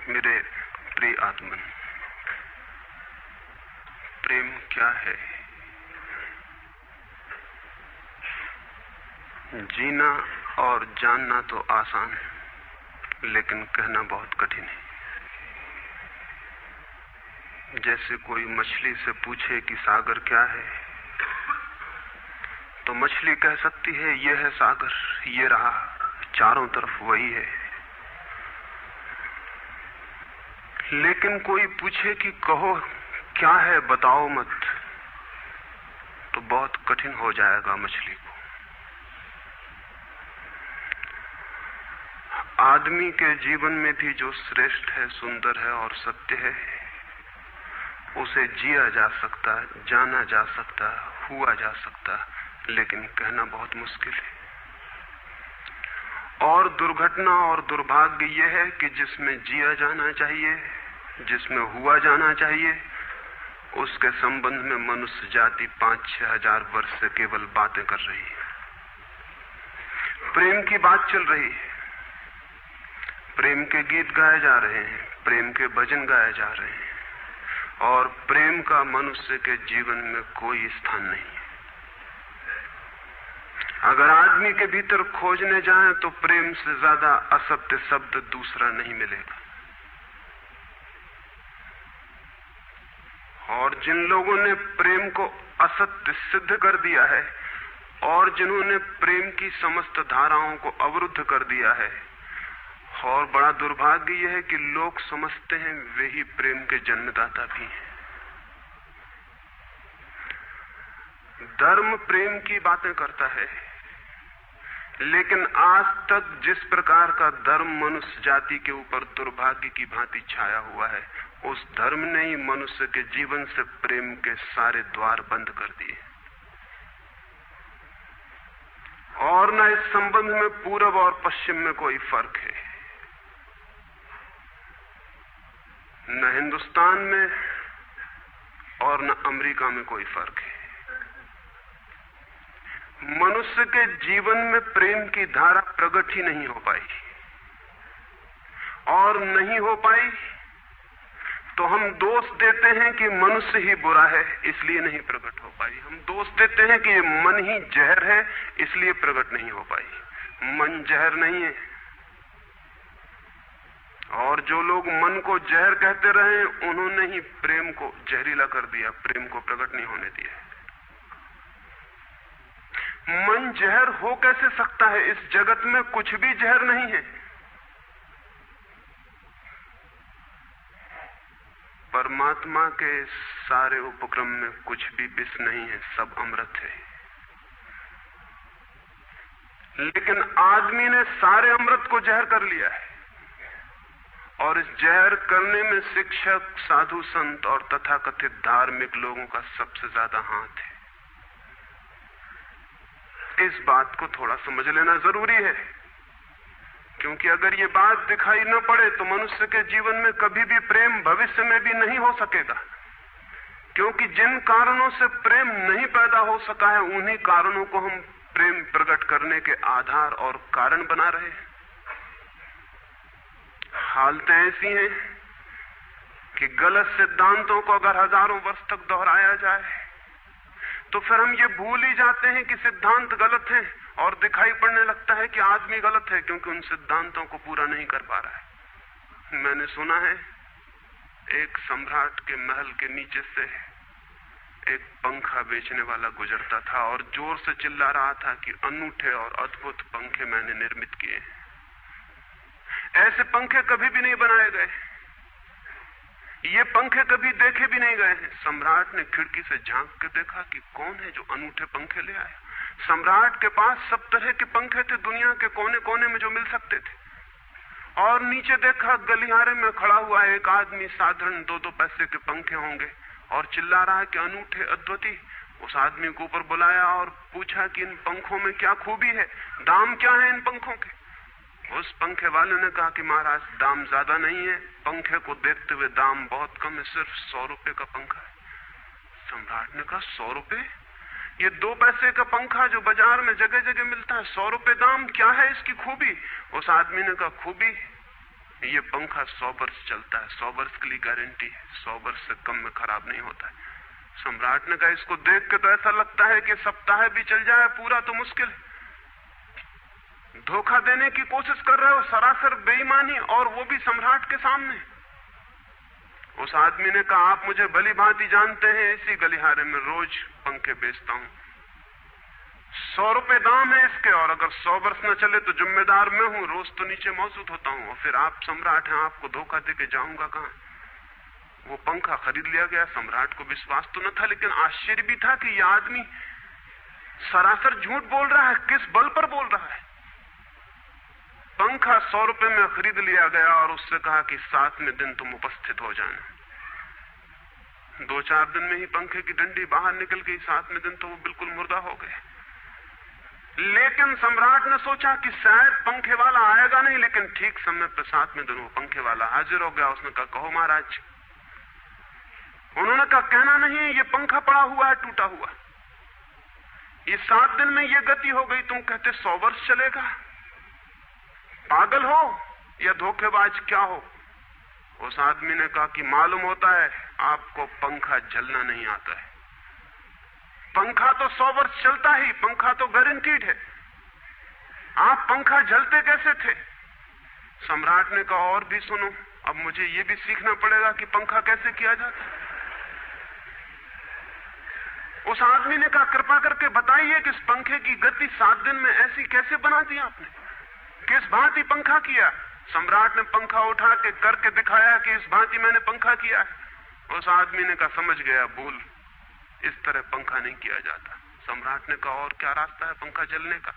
मेरे प्रिय आत्मन, प्रेम क्या है? जीना और जानना तो आसान है, लेकिन कहना बहुत कठिन है। जैसे कोई मछली से पूछे कि सागर क्या है, तो मछली कह सकती है यह है सागर, ये रहा, चारों तरफ वही है। लेकिन कोई पूछे कि कहो क्या है, बताओ मत, तो बहुत कठिन हो जाएगा मछली को। आदमी के जीवन में भी जो श्रेष्ठ है, सुंदर है और सत्य है, उसे जिया जा सकता, जाना जा सकता, हुआ जा सकता, लेकिन कहना बहुत मुश्किल है। और दुर्घटना और दुर्भाग्य यह है कि जिसमें जिया जाना चाहिए, जिसमें हुआ जाना चाहिए, उसके संबंध में मनुष्य जाति 5-6 हजार वर्ष से केवल बातें कर रही है। प्रेम की बात चल रही है, प्रेम के गीत गाए जा रहे हैं, प्रेम के भजन गाए जा रहे हैं, और प्रेम का मनुष्य के जीवन में कोई स्थान नहीं है। अगर आदमी के भीतर खोजने जाएं तो प्रेम से ज्यादा असत्य शब्द दूसरा नहीं मिलेगा। और जिन लोगों ने प्रेम को असत्य सिद्ध कर दिया है और जिन्होंने प्रेम की समस्त धाराओं को अवरुद्ध कर दिया है, और बड़ा दुर्भाग्य यह है कि लोग समझते हैं वे ही प्रेम के जन्मदाता भी हैं। धर्म प्रेम की बातें करता है, लेकिन आज तक जिस प्रकार का धर्म मनुष्य जाति के ऊपर दुर्भाग्य की भांति छाया हुआ है, उस धर्म ने ही मनुष्य के जीवन से प्रेम के सारे द्वार बंद कर दिए। और न इस संबंध में पूरब और पश्चिम में कोई फर्क है, न हिंदुस्तान में और न अमेरिका में कोई फर्क है। मनुष्य के जीवन में प्रेम की धारा प्रकट ही नहीं हो पाई, और नहीं हो पाई तो हम दोष देते हैं कि मनुष्य ही बुरा है, इसलिए नहीं प्रकट हो पाई। हम दोष देते हैं कि मन ही जहर है, इसलिए प्रकट नहीं हो पाई। मन जहर नहीं है, और जो लोग मन को जहर कहते रहे, उन्होंने ही प्रेम को जहरीला कर दिया, प्रेम को प्रकट नहीं होने दिया। मन जहर हो कैसे सकता है? इस जगत में कुछ भी जहर नहीं है। परमात्मा के सारे उपक्रम में कुछ भी विष नहीं है, सब अमृत है। लेकिन आदमी ने सारे अमृत को जहर कर लिया है, और इस जहर करने में शिक्षक, साधु संत और तथाकथित धार्मिक लोगों का सबसे ज्यादा हाथ है। इस बात को थोड़ा समझ लेना जरूरी है, क्योंकि अगर ये बात दिखाई न पड़े तो मनुष्य के जीवन में कभी भी प्रेम भविष्य में भी नहीं हो सकेगा। क्योंकि जिन कारणों से प्रेम नहीं पैदा हो सका है, उन्हीं कारणों को हम प्रेम प्रकट करने के आधार और कारण बना रहे हैं। हालतें ऐसी हैं कि गलत सिद्धांतों को अगर हजारों वर्ष तक दोहराया जाए तो फिर हम ये भूल ही जाते हैं कि सिद्धांत गलत हैं, और दिखाई पड़ने लगता है कि आदमी गलत है, क्योंकि उन सिद्धांतों को पूरा नहीं कर पा रहा है। मैंने सुना है एक सम्राट के महल के नीचे से एक पंखा बेचने वाला गुजरता था और जोर से चिल्ला रहा था कि अनूठे और अद्भुत पंखे मैंने निर्मित किए हैं। ऐसे पंखे कभी भी नहीं बनाए गए, ये पंखे कभी देखे भी नहीं गए हैं। सम्राट ने खिड़की से झांक के देखा कि कौन है जो अनूठे पंखे ले आया। सम्राट के पास सब तरह के पंखे थे, दुनिया के कोने कोने में जो मिल सकते थे। और नीचे देखा, गलियारे में खड़ा हुआ एक आदमी, साधारण 2-2 पैसे के पंखे होंगे, और चिल्ला रहा है कि अनूठे, अद्वितीय। उस आदमी को ऊपर बुलाया और पूछा कि इन पंखों में क्या खूबी है, दाम क्या है इन पंखों के? उस पंखे वाले ने कहा कि महाराज, दाम ज्यादा नहीं है, पंखे को देखते हुए दाम बहुत कम है, सिर्फ 100 रुपए का पंखा है। सम्राट ने कहा 100 रुपए? ये 2 पैसे का पंखा जो बाजार में जगह जगह मिलता है, 100 रुपए दाम, क्या है इसकी खूबी? उस आदमी ने कहा खूबी ये पंखा 100 वर्ष चलता है, 100 वर्ष के लिए गारंटी है, 100 वर्ष से कम में खराब नहीं होता है। सम्राट ने कहा इसको देख के तो ऐसा लगता है कि सप्ताह भी चल जाए, पूरा तो मुश्किल है। धोखा देने की कोशिश कर रहे हो, सरासर बेईमानी, और वो भी सम्राट के सामने। उस आदमी ने कहा आप मुझे भली भांति जानते हैं, इसी गलिहारे में रोज पंखे बेचता हूं, 100 रुपए दाम है इसके, और अगर 100 वर्ष न चले तो जिम्मेदार मैं हूं, रोज तो नीचे मौजूद होता हूं, और फिर आप सम्राट हैं, आपको धोखा देके जाऊंगा कहां। वो पंखा खरीद लिया गया। सम्राट को विश्वास तो न था, लेकिन आश्चर्य भी था कि यह आदमी सरासर झूठ बोल रहा है, किस बल पर बोल रहा है। पंखा 100 रुपए में खरीद लिया गया और उससे कहा कि 7वें दिन तुम उपस्थित हो जाना। 2-4 दिन में ही पंखे की डंडी बाहर निकल गई, 7वें दिन तो वो बिल्कुल मुर्दा हो गए। लेकिन सम्राट ने सोचा कि शायद पंखे वाला आएगा नहीं, लेकिन ठीक समय पर 7वें दिन वो पंखे वाला हाजिर हो गया। उसने कहा कहो महाराज। उन्होंने कहा कहना नहीं, ये पंखा पड़ा हुआ है टूटा हुआ, ये 7 दिन में ये गति हो गई, तुम कहते 100 वर्ष चलेगा। पागल हो या धोखेबाज क्या हो। उस आदमी ने कहा कि मालूम होता है आपको पंखा झलना नहीं आता है, पंखा तो 100 वर्ष चलता ही, पंखा तो गारंटीड है, आप पंखा झलते कैसे थे। सम्राट ने कहा और भी सुनो, अब मुझे ये भी सीखना पड़ेगा कि पंखा कैसे किया जाता है। उस आदमी ने कहा कृपा करके बताइए कि इस पंखे की गति 7 दिन में ऐसी कैसे बना दी आपने, किस भांति पंखा किया। सम्राट ने पंखा उठा के करके दिखाया कि इस भांति मैंने पंखा किया है। उस आदमी ने कहा समझ गया, भूल, इस तरह पंखा नहीं किया जाता। सम्राट ने कहा और क्या रास्ता है पंखा चलने का।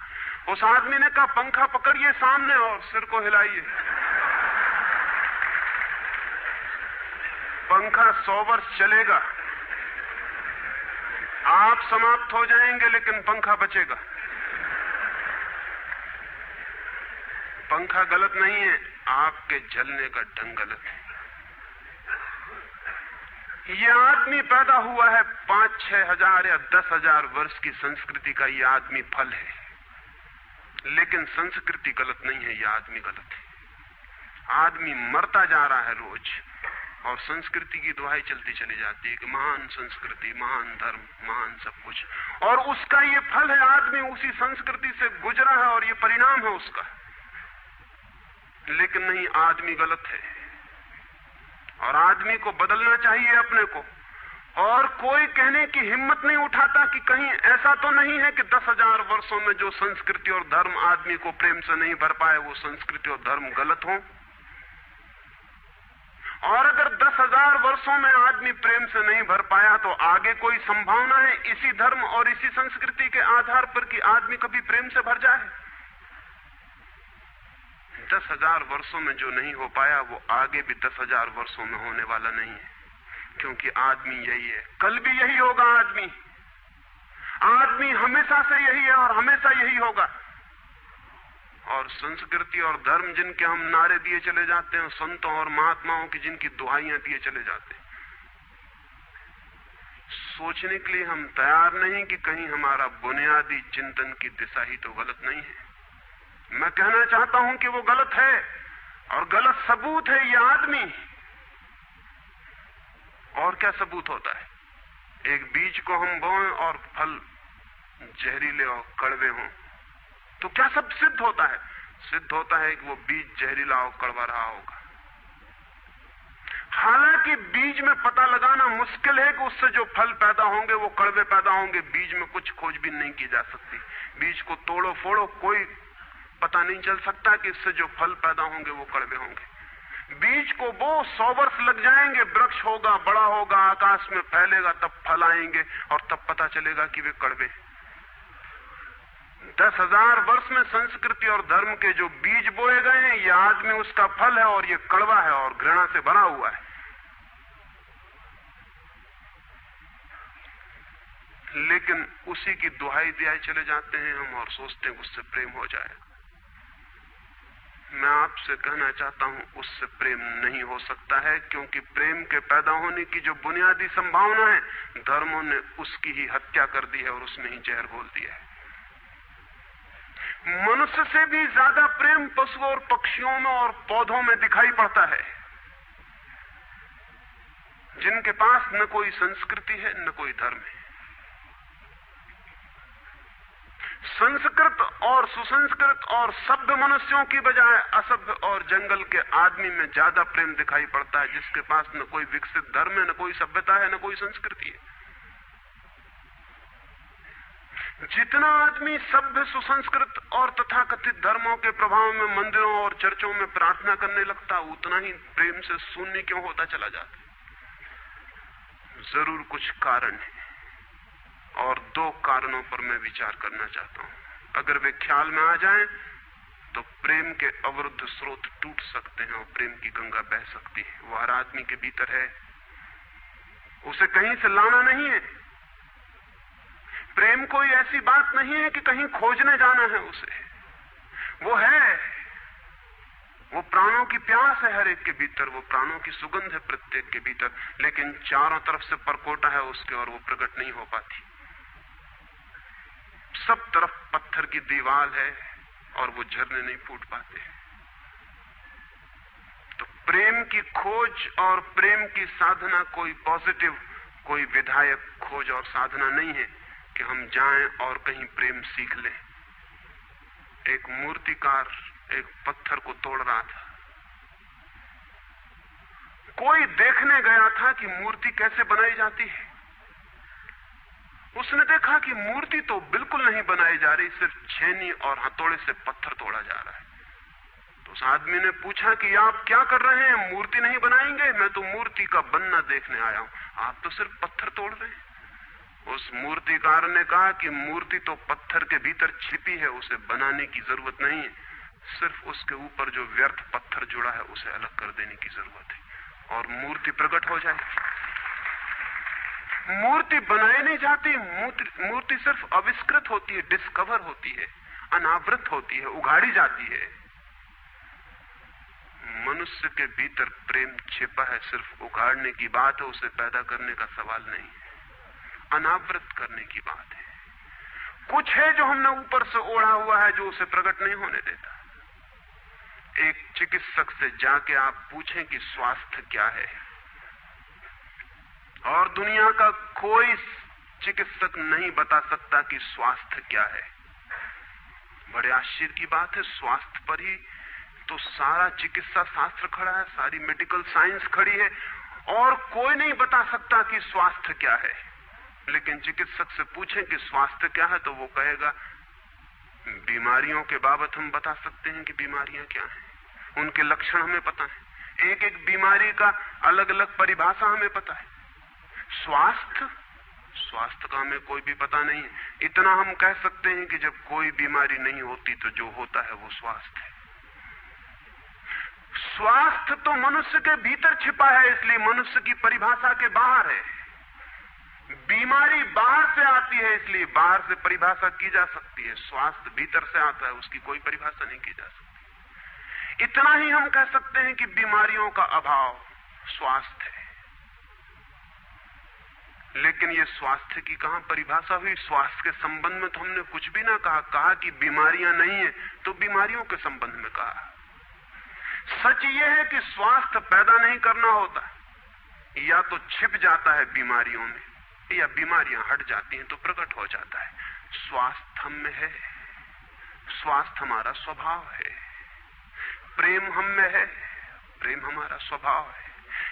उस आदमी ने कहा पंखा पकड़िए सामने और सिर को हिलाइए। पंखा 100 वर्ष चलेगा, आप समाप्त हो जाएंगे लेकिन पंखा बचेगा। पंखा गलत नहीं है, आपके जलने का ढंग गलत है। यह आदमी पैदा हुआ है 5-6 हजार या 10,000 वर्ष की संस्कृति का, यह आदमी फल है, लेकिन संस्कृति गलत नहीं है, यह आदमी गलत है। आदमी मरता जा रहा है रोज, और संस्कृति की दुहाई चलती चली जाती है कि महान संस्कृति, महान धर्म, महान सब कुछ, और उसका ये फल है। आदमी उसी संस्कृति से गुजरा है और ये परिणाम है उसका। लेकिन नहीं, आदमी गलत है और आदमी को बदलना चाहिए अपने को। और कोई कहने की हिम्मत नहीं उठाता कि कहीं ऐसा तो नहीं है कि 10,000 वर्षों में जो संस्कृति और धर्म आदमी को प्रेम से नहीं भर पाए, वो संस्कृति और धर्म गलत हो। और अगर 10,000 वर्षों में आदमी प्रेम से नहीं भर पाया, तो आगे कोई संभावना है इसी धर्म और इसी संस्कृति के आधार पर कि आदमी कभी प्रेम से भर जाए। 10,000 वर्षों में जो नहीं हो पाया, वो आगे भी 10,000 वर्षों में होने वाला नहीं है, क्योंकि आदमी यही है, कल भी यही होगा। आदमी हमेशा से यही है और हमेशा यही होगा। और संस्कृति और धर्म जिनके हम नारे दिए चले जाते हैं, संतों और महात्माओं की जिनकी दुहाइयां दिए चले जाते हैं, सोचने के लिए हम तैयार नहीं कि कहीं हमारा बुनियादी चिंतन की दिशा ही तो गलत नहीं है। मैं कहना चाहता हूं कि वो गलत है, और गलत सबूत है ये आदमी। और क्या सबूत होता है? एक बीज को हम बोएं और फल जहरीले और कड़वे हों, तो क्या सब सिद्ध होता है? सिद्ध होता है कि वो बीज जहरीला और कड़वा रहा होगा। हालांकि बीज में पता लगाना मुश्किल है कि उससे जो फल पैदा होंगे वो कड़वे पैदा होंगे। बीज में कुछ खोजबीन नहीं की जा सकती। बीज को तोड़ो फोड़ो, कोई पता नहीं चल सकता कि इससे जो फल पैदा होंगे वो कड़वे होंगे। बीज को वो 100 वर्ष लग जाएंगे, वृक्ष होगा, बड़ा होगा, आकाश में फैलेगा, तब फल आएंगे और तब पता चलेगा कि वे कड़वे। 10,000 वर्ष में संस्कृति और धर्म के जो बीज बोए गए हैं, ये आदमी उसका फल है और ये कड़वा है और घृणा से भरा हुआ है। लेकिन उसी की दुहाई दिए चले जाते हैं हम और सोचते हैं उससे प्रेम हो जाएगा। मैं आपसे कहना चाहता हूं उससे प्रेम नहीं हो सकता है, क्योंकि प्रेम के पैदा होने की जो बुनियादी संभावना है, धर्मों ने उसकी ही हत्या कर दी है और उसमें ही जहर घोल दिया है। मनुष्य से भी ज्यादा प्रेम पशुओं और पक्षियों में और पौधों में दिखाई पड़ता है, जिनके पास न कोई संस्कृति है न कोई धर्म है। संस्कृत और सुसंस्कृत और सभ्य मनुष्यों की बजाय असभ्य और जंगल के आदमी में ज्यादा प्रेम दिखाई पड़ता है, जिसके पास न कोई विकसित धर्म है, न कोई सभ्यता है, न कोई संस्कृति है। जितना आदमी सभ्य, सुसंस्कृत और तथाकथित धर्मों के प्रभाव में मंदिरों और चर्चों में प्रार्थना करने लगता, उतना ही प्रेम से शून्य क्यों होता चला जाता। जरूर कुछ कारण है, और दो कारणों पर मैं विचार करना चाहता हूं। अगर वे ख्याल में आ जाएं तो प्रेम के अवरुद्ध स्रोत टूट सकते हैं और प्रेम की गंगा बह सकती है। वह हर आदमी के भीतर है, उसे कहीं से लाना नहीं है। प्रेम कोई ऐसी बात नहीं है कि कहीं खोजने जाना है उसे, वो है, वो प्राणों की प्यास है हर एक के भीतर, वो प्राणों की सुगंध है प्रत्येक के भीतर, लेकिन चारों तरफ से परकोटा है उसके और वो प्रकट नहीं हो पाती। सब तरफ पत्थर की दीवार है और वो झरने नहीं फूट पाते। तो प्रेम की खोज और प्रेम की साधना कोई पॉजिटिव, कोई विधायक खोज और साधना नहीं है कि हम जाएं और कहीं प्रेम सीख लें। एक मूर्तिकार एक पत्थर को तोड़ रहा था, कोई देखने गया था कि मूर्ति कैसे बनाई जाती है। उसने देखा कि मूर्ति तो बिल्कुल नहीं बनाई जा रही, सिर्फ छेनी और हथौड़े से पत्थर तोड़ा जा रहा है। तो उस आदमी ने पूछा कि आप क्या कर रहे हैं, मूर्ति नहीं बनाएंगे? मैं तो मूर्ति का बनना देखने आया हूं, आप तो सिर्फ पत्थर तोड़ रहे हैं। उस मूर्तिकार ने कहा कि मूर्ति तो पत्थर के भीतर छिपी है, उसे बनाने की जरूरत नहीं है, सिर्फ उसके ऊपर जो व्यर्थ पत्थर जुड़ा है उसे अलग कर देने की जरूरत है और मूर्ति प्रकट हो जाएगी। मूर्ति बनाई नहीं जाती, मूर्ति सिर्फ आविष्कृत होती है, डिस्कवर होती है, अनावृत होती है, उघाड़ी जाती है। मनुष्य के भीतर प्रेम छिपा है, सिर्फ उघाड़ने की बात है, उसे पैदा करने का सवाल नहीं है, अनावृत करने की बात है। कुछ है जो हमने ऊपर से ओढ़ा हुआ है, जो उसे प्रकट नहीं होने देता। एक चिकित्सक से जाके आप पूछें कि स्वास्थ्य क्या है, और दुनिया का कोई चिकित्सक नहीं बता सकता कि स्वास्थ्य क्या है। बड़े आश्चर्य की बात है, स्वास्थ्य पर ही तो सारा चिकित्सा शास्त्र खड़ा है, सारी मेडिकल साइंस खड़ी है, और कोई नहीं बता सकता कि स्वास्थ्य क्या है। लेकिन चिकित्सक से पूछें कि स्वास्थ्य क्या है, तो वो कहेगा बीमारियों के बाबत हम बता सकते हैं कि बीमारियां क्या हैं, उनके लक्षण हमें पता है, एक एक बीमारी का अलग अलग परिभाषा हमें पता है। स्वास्थ्य का हमें कोई भी पता नहीं है। इतना हम कह सकते हैं कि जब कोई बीमारी नहीं होती तो जो होता है वो स्वास्थ्य है। स्वास्थ्य तो मनुष्य के भीतर छिपा है, इसलिए मनुष्य की परिभाषा के बाहर है। बीमारी बाहर से आती है, इसलिए बाहर से परिभाषा की जा सकती है। स्वास्थ्य भीतर से आता है, उसकी कोई परिभाषा नहीं की जा सकती। इतना ही हम कह सकते हैं कि बीमारियों का अभाव स्वास्थ्य है। लेकिन ये स्वास्थ्य की कहां परिभाषा हुई? स्वास्थ्य के संबंध में तो हमने कुछ भी ना कहा कि बीमारियां नहीं है, तो बीमारियों के संबंध में कहा। सच ये है कि स्वास्थ्य पैदा नहीं करना होता, या तो छिप जाता है बीमारियों में, या बीमारियां हट जाती हैं तो प्रकट हो जाता है। स्वास्थ्य हम में है, स्वास्थ्य हमारा स्वभाव है, प्रेम हम में है, प्रेम हमारा स्वभाव है।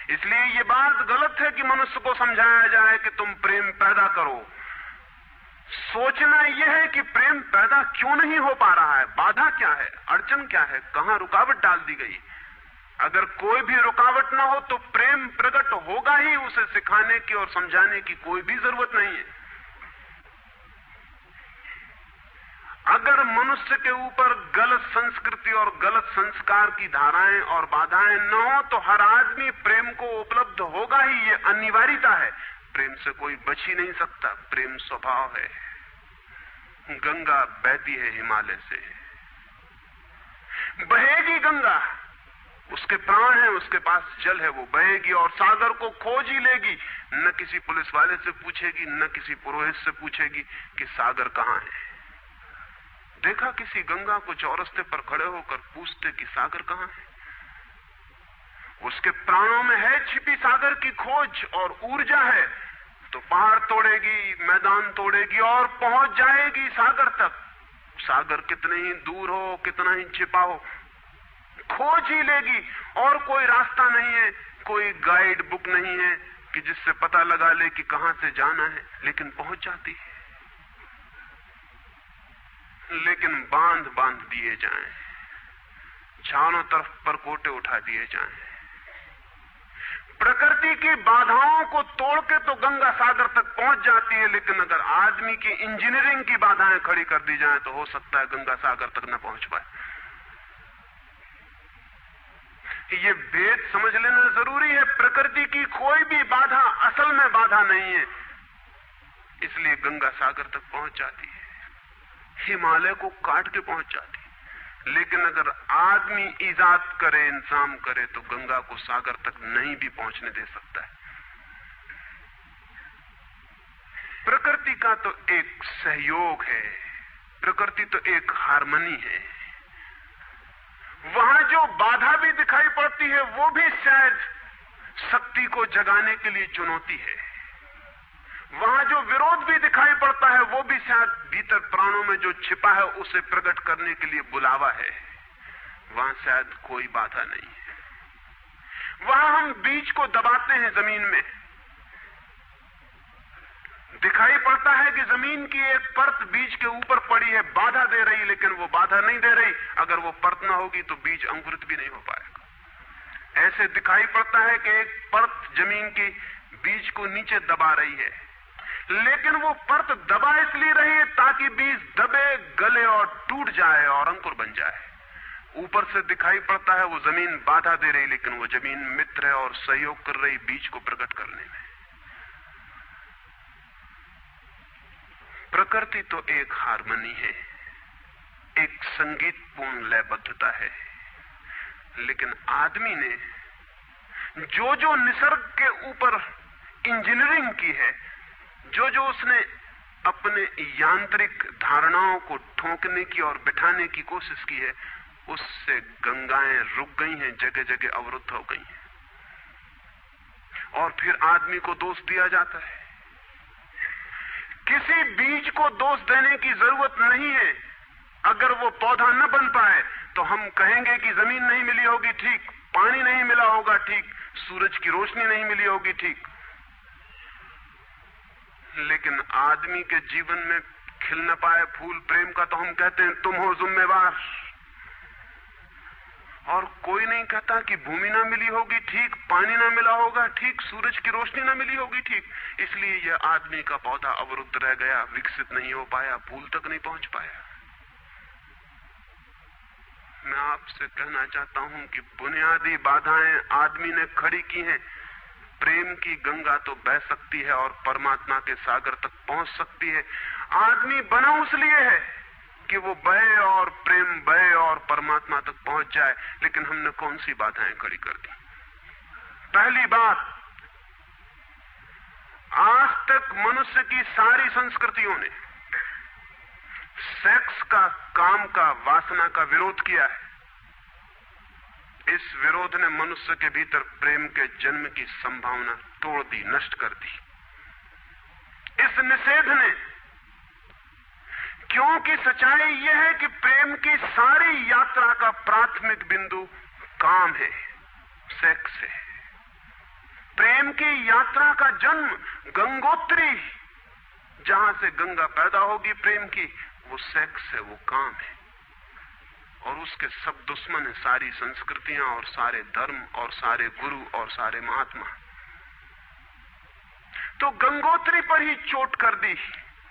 इसलिए ये बात गलत है कि मनुष्य को समझाया जाए कि तुम प्रेम पैदा करो। सोचना यह है कि प्रेम पैदा क्यों नहीं हो पा रहा है, बाधा क्या है, अड़चन क्या है, कहां रुकावट डाल दी गई। अगर कोई भी रुकावट ना हो तो प्रेम प्रकट होगा ही, उसे सिखाने की और समझाने की कोई भी जरूरत नहीं है। अगर मनुष्य के ऊपर गलत संस्कृति और गलत संस्कार की धाराएं और बाधाएं न हो तो हर आदमी प्रेम को उपलब्ध होगा ही, ये अनिवार्यता है। प्रेम से कोई बच ही नहीं सकता, प्रेम स्वभाव है। गंगा बहती है हिमालय से, बहेगी गंगा, उसके प्राण है, उसके पास जल है, वो बहेगी और सागर को खोज ही लेगी। न किसी पुलिस वाले से पूछेगी, न किसी पुरोहित से पूछेगी कि सागर कहां है। देखा किसी गंगा को चौरस्ते पर खड़े होकर पूछते कि सागर कहां है? उसके प्राणों में है छिपी सागर की खोज और ऊर्जा है, तो पहाड़ तोड़ेगी, मैदान तोड़ेगी और पहुंच जाएगी सागर तक। सागर कितने ही दूर हो, कितना ही छिपा हो, खोज ही लेगी। और कोई रास्ता नहीं है, कोई गाइड बुक नहीं है कि जिससे पता लगा ले कि कहां से जाना है, लेकिन पहुंच जाती है। लेकिन बांध बांध दिए जाएं, चारों तरफ परकोटे उठा दिए जाएं, प्रकृति की बाधाओं को तोड़ के तो गंगा सागर तक पहुंच जाती है, लेकिन अगर आदमी की इंजीनियरिंग की बाधाएं खड़ी कर दी जाएं तो हो सकता है गंगा सागर तक न पहुंच पाए। ये भेद समझ लेना जरूरी है। प्रकृति की कोई भी बाधा असल में बाधा नहीं है, इसलिए गंगा सागर तक पहुंच जाती है, हिमालय को काट के पहुंच जाती है। लेकिन अगर आदमी ईजाद करे, इंतजाम करे, तो गंगा को सागर तक नहीं भी पहुंचने दे सकता है। प्रकृति का तो एक सहयोग है, प्रकृति तो एक हार्मनी है। वहां जो बाधा भी दिखाई पड़ती है वो भी शायद शक्ति को जगाने के लिए चुनौती है। वहां जो विरोध भी दिखाई पड़ता है वो भी शायद भीतर प्राणों में जो छिपा है उसे प्रकट करने के लिए बुलावा है। वहां शायद कोई बाधा नहीं है। वहां हम बीज को दबाते हैं जमीन में, दिखाई पड़ता है कि जमीन की एक परत बीज के ऊपर पड़ी है, बाधा दे रही, लेकिन वो बाधा नहीं दे रही। अगर वो परत ना होगी तो बीज अंकुरित भी नहीं हो पाएगा। ऐसे दिखाई पड़ता है कि एक परत जमीन की बीज को नीचे दबा रही है, लेकिन वो परत दबा इसलिए रही है ताकि बीज दबे, गले और टूट जाए और अंकुर बन जाए। ऊपर से दिखाई पड़ता है वो जमीन बाधा दे रही, लेकिन वो जमीन मित्र है और सहयोग कर रही बीज को प्रकट करने में। प्रकृति तो एक हार्मनी है, एक संगीतपूर्ण लयबद्धता है, लेकिन आदमी ने जो जो निसर्ग के ऊपर इंजीनियरिंग की है, जो जो उसने अपने यांत्रिक धारणाओं को ठोंकने की और बिठाने की कोशिश की है, उससे गंगाएं रुक गई हैं, जगह जगह अवरुद्ध हो गई हैं। और फिर आदमी को दोष दिया जाता है। किसी बीज को दोष देने की जरूरत नहीं है। अगर वो पौधा न बन पाए तो हम कहेंगे कि जमीन नहीं मिली होगी, ठीक, पानी नहीं मिला होगा, ठीक, सूरज की रोशनी नहीं मिली होगी, ठीक, लेकिन आदमी के जीवन में खिल न पाए फूल प्रेम का तो हम कहते हैं तुम हो जिम्मेवार। और कोई नहीं कहता कि भूमि ना मिली होगी, ठीक, पानी ना मिला होगा, ठीक, सूरज की रोशनी ना मिली होगी, ठीक, इसलिए यह आदमी का पौधा अवरुद्ध रह गया, विकसित नहीं हो पाया, फूल तक नहीं पहुंच पाया। मैं आपसे कहना चाहता हूं कि बुनियादी बाधाएं आदमी ने खड़ी की हैं। प्रेम की गंगा तो बह सकती है और परमात्मा के सागर तक पहुंच सकती है। आदमी बना उसलिए है कि वो बहे और प्रेम बहे और परमात्मा तक पहुंच जाए, लेकिन हमने कौन सी बाधाएं खड़ी कर दी? पहली बात, आज तक मनुष्य की सारी संस्कृतियों ने सेक्स का, काम का, वासना का विरोध किया है। इस विरोध ने मनुष्य के भीतर प्रेम के जन्म की संभावना तोड़ दी, नष्ट कर दी। इस निषेध ने, क्योंकि सच्चाई यह है कि प्रेम की सारी यात्रा का प्राथमिक बिंदु काम है, सेक्स है। प्रेम की यात्रा का जन्म गंगोत्री, जहां से गंगा पैदा होगी प्रेम की, वो सेक्स है, वो काम है। और उसके सब दुश्मन है, सारी संस्कृतियां और सारे धर्म और सारे गुरु और सारे महात्मा। तो गंगोत्री पर ही चोट कर दी,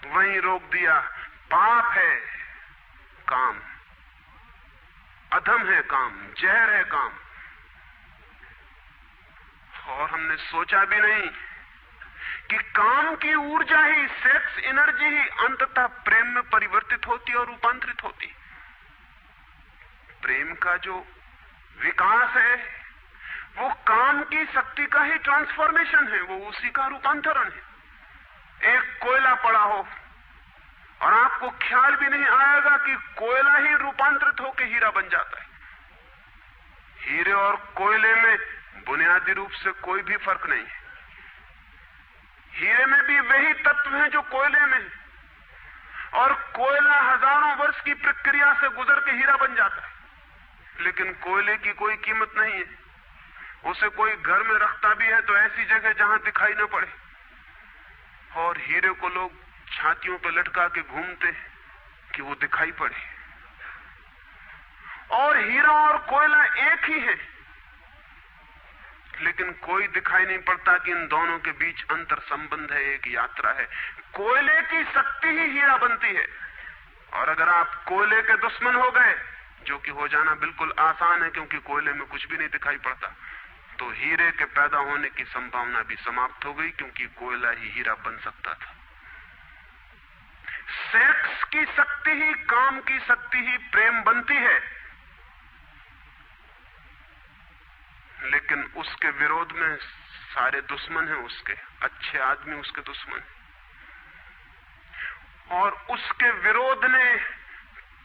वहीं रोक दिया। पाप है काम, अधम है काम, जहर है काम। और हमने सोचा भी नहीं कि काम की ऊर्जा ही, सेक्स एनर्जी ही अंततः प्रेम में परिवर्तित होती और रूपांतरित होती। प्रेम का जो विकास है वो काम की शक्ति का ही ट्रांसफॉर्मेशन है, वो उसी का रूपांतरण है। एक कोयला पड़ा हो और आपको ख्याल भी नहीं आएगा कि कोयला ही रूपांतरित होकर हीरा बन जाता है। हीरे और कोयले में बुनियादी रूप से कोई भी फर्क नहीं है। हीरे में भी वही तत्व हैं जो कोयले में है, और कोयला हजारों वर्ष की प्रक्रिया से गुजर के हीरा बन जाता है। लेकिन कोयले की कोई कीमत नहीं है। उसे कोई घर में रखता भी है तो ऐसी जगह जहां दिखाई न पड़े, और हीरे को लोग छातियों पर लटका के घूमते कि वो दिखाई पड़े। और हीरा और कोयला एक ही है, लेकिन कोई दिखाई नहीं पड़ता कि इन दोनों के बीच अंतर संबंध है, एक यात्रा है। कोयले की शक्ति ही हीरा बनती है, और अगर आप कोयले के दुश्मन हो गए, जो कि हो जाना बिल्कुल आसान है क्योंकि कोयले में कुछ भी नहीं दिखाई पड़ता, तो हीरे के पैदा होने की संभावना भी समाप्त हो गई, क्योंकि कोयला ही हीरा बन सकता था। सेक्स की शक्ति ही, काम की शक्ति ही प्रेम बनती है, लेकिन उसके विरोध में सारे दुश्मन हैं उसके। अच्छे आदमी उसके दुश्मन हैं, और उसके विरोध ने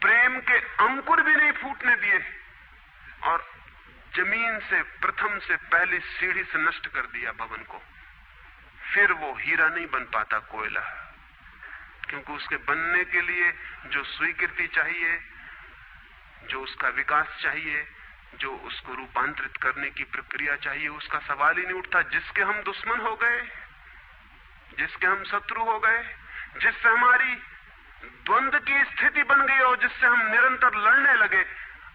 प्रेम के अंकुर भी नहीं फूटने दिए, और जमीन से प्रथम से पहली सीढ़ी से नष्ट कर दिया भवन को। फिर वो हीरा नहीं बन पाता कोयला, क्योंकि उसके बनने के लिए जो स्वीकृति चाहिए, जो उसका विकास चाहिए, जो उसको रूपांतरित करने की प्रक्रिया चाहिए, उसका सवाल ही नहीं उठता। जिसके हम दुश्मन हो गए, जिसके हम शत्रु हो गए, जिससे हमारी द्वंद्व की स्थिति बन गई और जिससे हम निरंतर लड़ने लगे,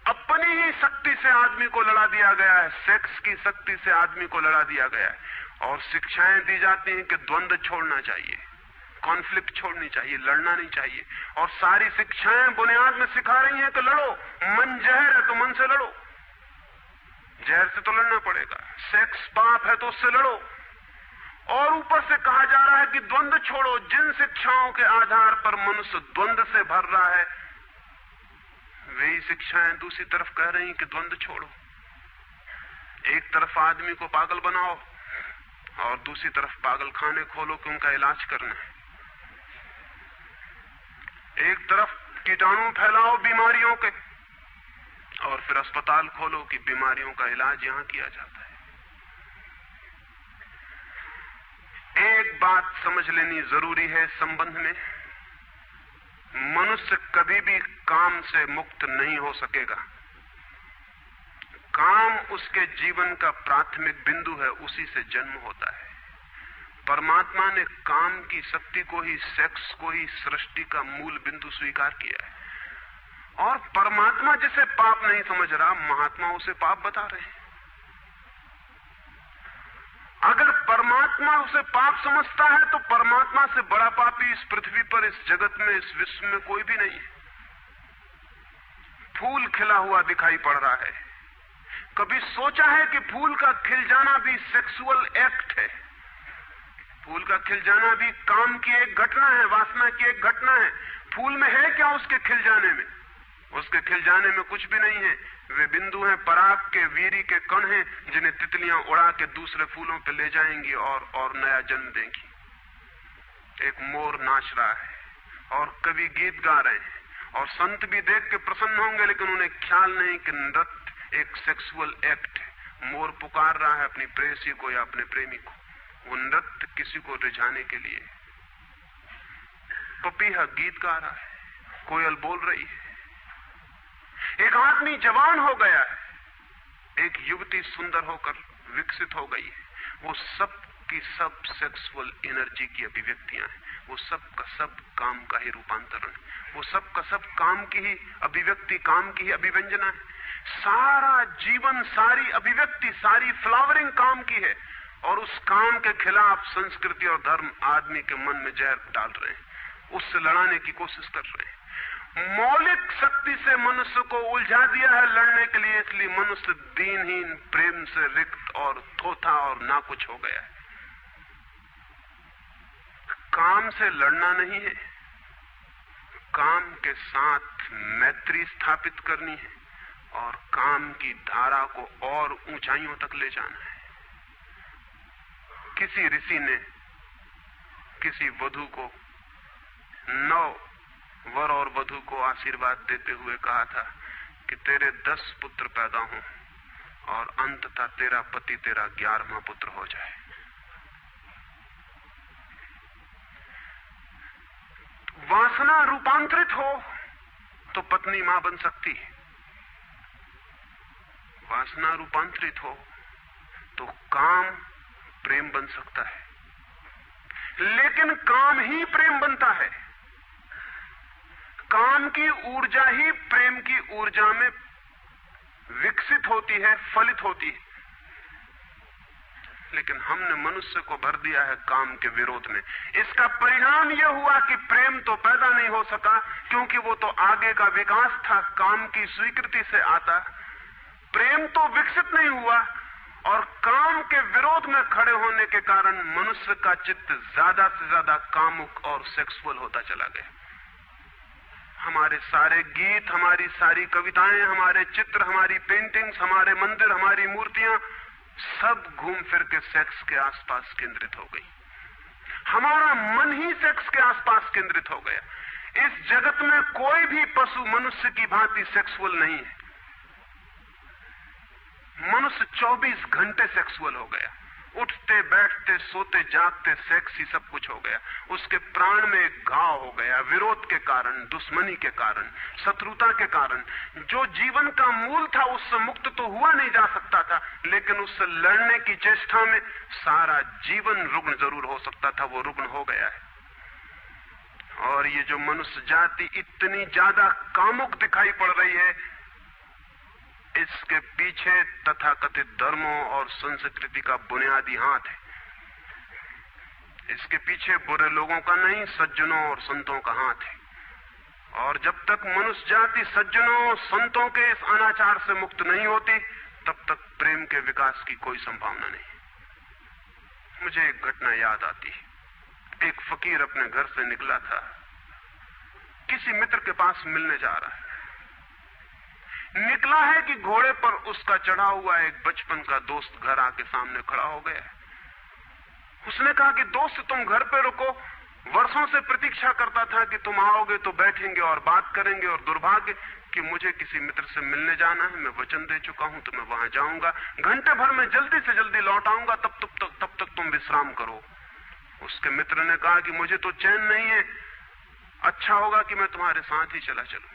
अपनी ही शक्ति से आदमी को लड़ा दिया गया है, सेक्स की शक्ति से आदमी को लड़ा दिया गया है। और शिक्षाएं दी जाती हैं कि द्वंद्व छोड़ना चाहिए, कॉन्फ्लिक्ट छोड़नी चाहिए, लड़ना नहीं चाहिए। और सारी शिक्षाएं बुनियाद में सिखा रही हैं कि लड़ो, मन जहर है तो मन से लड़ो, जहर से तो लड़ना पड़ेगा। सेक्स पाप है तो उससे लड़ो। और ऊपर से कहा जा रहा है कि द्वंद्व छोड़ो। जिन शिक्षाओं के आधार पर मनुष्य द्वंद्व से भर रहा है, वही शिक्षाएं दूसरी तरफ कह रही कि द्वंद्व छोड़ो। एक तरफ आदमी को पागल बनाओ और दूसरी तरफ पागल खाने खोलो कि उनका इलाज करना है। एक तरफ कीटाणु फैलाओ बीमारियों के, और फिर अस्पताल खोलो कि बीमारियों का इलाज यहां किया जाता है। एक बात समझ लेनी जरूरी है संबंध में, मनुष्य कभी भी काम से मुक्त नहीं हो सकेगा। काम उसके जीवन का प्राथमिक बिंदु है, उसी से जन्म होता है। परमात्मा ने काम की शक्ति को ही, सेक्स को ही सृष्टि का मूल बिंदु स्वीकार किया है। और परमात्मा जिसे पाप नहीं समझ रहा, महात्मा उसे पाप बता रहे हैं। अगर परमात्मा उसे पाप समझता है तो परमात्मा से बड़ा पापी इस पृथ्वी पर, इस जगत में, इस विश्व में कोई भी नहीं है। फूल खिला हुआ दिखाई पड़ रहा है। कभी सोचा है कि फूल का खिल जाना भी सेक्सुअल एक्ट है? फूल का खिल जाना भी काम की एक घटना है, वासना की एक घटना है। फूल में है क्या उसके खिल जाने में? उसके खिल जाने में कुछ भी नहीं है। वे बिंदु हैं, पराग के, वीरी के कण हैं, जिन्हें तितलियां उड़ा के दूसरे फूलों पे ले जाएंगी और नया जन्म देंगी। एक मोर नाच रहा है और कवि गीत गा रहे हैं, और संत भी देख के प्रसन्न होंगे, लेकिन उन्हें ख्याल नहीं कि नृत्य एक सेक्सुअल एक्ट है। मोर पुकार रहा है अपनी प्रेयसी को या अपने प्रेमी को, वो नृत्य किसी को रिझाने के लिए। पपीहा गीत गा रहा है, कोयल बोल रही है। एक आदमी जवान हो गया है, एक युवती सुंदर होकर विकसित हो गई है। वो सब की सब सेक्सुअल एनर्जी की अभिव्यक्तियां हैं। वो सब का सब काम का ही रूपांतरण है। वो सब का सब काम की ही अभिव्यक्ति, काम की ही अभिव्यंजना है। सारा जीवन, सारी अभिव्यक्ति, सारी फ्लावरिंग काम की है। और उस काम के खिलाफ संस्कृति और धर्म आदमी के मन में जहर डाल रहे हैं, उससे लड़ाने की कोशिश कर रहे हैं। मौलिक शक्ति से मनुष्य को उलझा दिया है लड़ने के लिए, इसलिए मनुष्य दीनहीन, प्रेम से रिक्त और थोथा और नाकुछ हो गया है। काम से लड़ना नहीं है, काम के साथ मैत्री स्थापित करनी है और काम की धारा को और ऊंचाइयों तक ले जाना है। किसी ऋषि ने किसी वधू को 9 वर और वधू को आशीर्वाद देते हुए कहा था कि तेरे 10 पुत्र पैदा हों और अंततः तेरा पति तेरा 11वां पुत्र हो जाए। वासना रूपांतरित हो तो पत्नी मां बन सकती है, वासना रूपांतरित हो तो काम प्रेम बन सकता है, लेकिन काम ही प्रेम बनता है। काम की ऊर्जा ही प्रेम की ऊर्जा में विकसित होती है, फलित होती है। लेकिन हमने मनुष्य को भर दिया है काम के विरोध में। इसका परिणाम यह हुआ कि प्रेम तो पैदा नहीं हो सका, क्योंकि वो तो आगे का विकास था, काम की स्वीकृति से आता। प्रेम तो विकसित नहीं हुआ और काम के विरोध में खड़े होने के कारण मनुष्य का चित्त ज्यादा से ज्यादा कामुक और सेक्सुअल होता चला गया। हमारे सारे गीत, हमारी सारी कविताएं, हमारे चित्र, हमारी पेंटिंग्स, हमारे मंदिर, हमारी मूर्तियां सब घूम फिर के सेक्स के आसपास केंद्रित हो गई। हमारा मन ही सेक्स के आसपास केंद्रित हो गया। इस जगत में कोई भी पशु मनुष्य की भांति सेक्सुअल नहीं है। मनुष्य 24 घंटे सेक्सुअल हो गया। उठते बैठते सोते जागते सेक्स ही सब कुछ हो गया। उसके प्राण में एक घाव हो गया, विरोध के कारण, दुश्मनी के कारण, शत्रुता के कारण। जो जीवन का मूल था उससे मुक्त तो हुआ नहीं जा सकता था, लेकिन उससे लड़ने की चेष्टा में सारा जीवन रुग्ण जरूर हो सकता था, वो रुग्ण हो गया है। और ये जो मनुष्य जाति इतनी ज्यादा कामुक दिखाई पड़ रही है, इसके पीछे तथाकथित धर्मों और संस्कृति का बुनियादी हाथ है। इसके पीछे बुरे लोगों का नहीं, सज्जनों और संतों का हाथ है। और जब तक मनुष्य जाति सज्जनों और संतों के इस अनाचार से मुक्त नहीं होती, तब तक प्रेम के विकास की कोई संभावना नहीं। मुझे एक घटना याद आती है। एक फकीर अपने घर से निकला था, किसी मित्र के पास मिलने जा रहा है। निकला है कि घोड़े पर उसका चढ़ा हुआ एक बचपन का दोस्त घर आके सामने खड़ा हो गया। उसने कहा कि दोस्त तुम घर पे रुको, वर्षों से प्रतीक्षा करता था कि तुम आओगे तो बैठेंगे और बात करेंगे, और दुर्भाग्य कि मुझे किसी मित्र से मिलने जाना है, मैं वचन दे चुका हूं तो मैं वहां जाऊंगा, घंटे भर में जल्दी से जल्दी लौट आऊंगा, तब तक तुम विश्राम करो। उसके मित्र ने कहा कि मुझे तो चैन नहीं है, अच्छा होगा कि मैं तुम्हारे साथ ही चला चलूं।